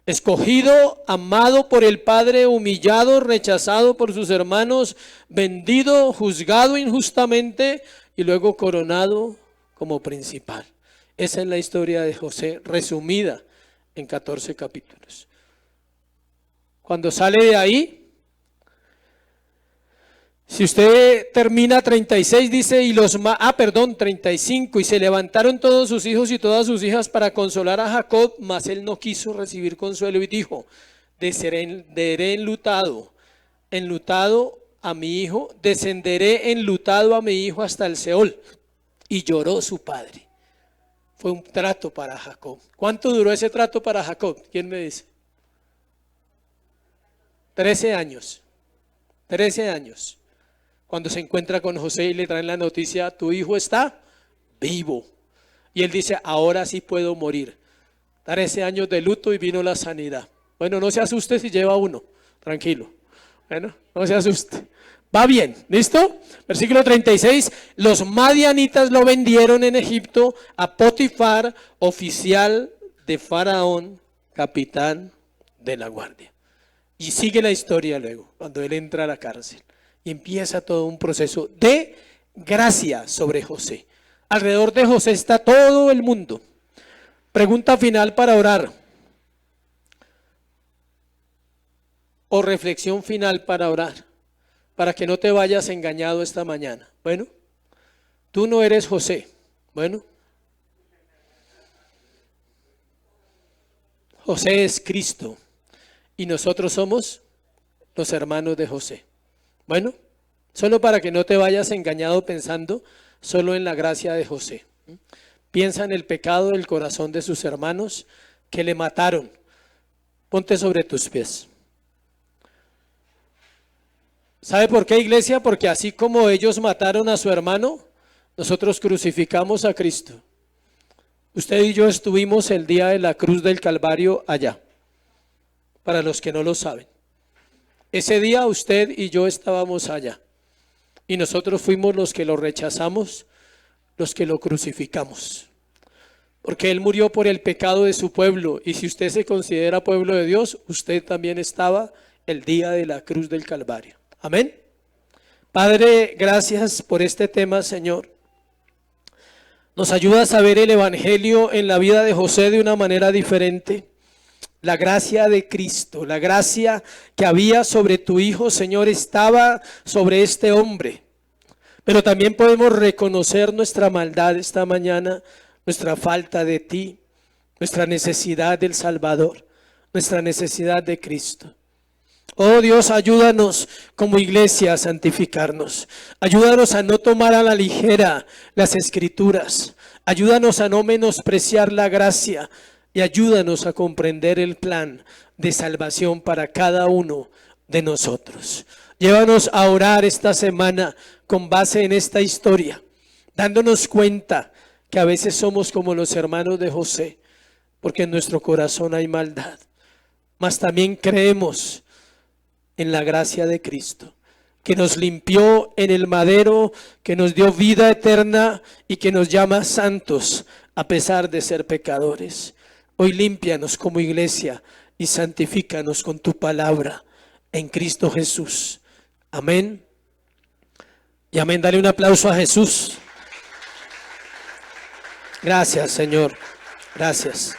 Speaker 1: Escogido, amado por el Padre, humillado, rechazado por sus hermanos, vendido, juzgado injustamente y luego coronado como principal. Esa es la historia de José, resumida en 14 capítulos. Cuando sale de ahí, si usted termina 36, dice, 35, y se levantaron todos sus hijos y todas sus hijas para consolar a Jacob, mas él no quiso recibir consuelo y dijo: descenderé enlutado a mi hijo, descenderé enlutado a mi hijo hasta el Seol. Y lloró su padre. Fue un trato para Jacob. ¿Cuánto duró ese trato para Jacob? ¿Quién me dice? 13 años. 13 años. Cuando se encuentra con José y le traen la noticia: tu hijo está vivo. Y él dice: ahora sí puedo morir. 13 años de luto y vino la sanidad. Bueno, no se asuste si lleva uno, tranquilo. Bueno, no se asuste. Va bien, ¿listo? Versículo 36, los madianitas lo vendieron en Egipto a Potifar, oficial de Faraón, capitán de la guardia. Y sigue la historia luego, cuando él entra a la cárcel. Y empieza todo un proceso de gracia sobre José. Alrededor de José está todo el mundo. Pregunta final para orar. O reflexión final para orar. Para que no te vayas engañado esta mañana. Bueno, tú no eres José. Bueno, José es Cristo. Y nosotros somos los hermanos de José. Bueno, solo para que no te vayas engañado pensando solo en la gracia de José. Piensa en el pecado del corazón de sus hermanos que le mataron. Ponte sobre tus pies. ¿Sabe por qué, iglesia? Porque así como ellos mataron a su hermano, nosotros crucificamos a Cristo. Usted y yo estuvimos el día de la cruz del Calvario allá, para los que no lo saben. Ese día usted y yo estábamos allá. Y nosotros fuimos los que lo rechazamos, los que lo crucificamos. Porque Él murió por el pecado de su pueblo. Y si usted se considera pueblo de Dios, usted también estaba el día de la cruz del Calvario. Amén. Padre, gracias por este tema, Señor. Nos ayudas a ver el Evangelio en la vida de José de una manera diferente. La gracia de Cristo, la gracia que había sobre tu Hijo, Señor, estaba sobre este hombre. Pero también podemos reconocer nuestra maldad esta mañana, nuestra falta de ti, nuestra necesidad del Salvador, nuestra necesidad de Cristo. Oh Dios, ayúdanos como iglesia a santificarnos. Ayúdanos a no tomar a la ligera las Escrituras. Ayúdanos a no menospreciar la gracia. Y ayúdanos a comprender el plan de salvación para cada uno de nosotros. Llévanos a orar esta semana con base en esta historia, dándonos cuenta que a veces somos como los hermanos de José, porque en nuestro corazón hay maldad. Mas también creemos en la gracia de Cristo, que nos limpió en el madero, que nos dio vida eterna y que nos llama santos a pesar de ser pecadores. Hoy límpianos como iglesia y santifícanos con tu palabra en Cristo Jesús. Amén. Y amén. Dale un aplauso a Jesús. Gracias, Señor. Gracias.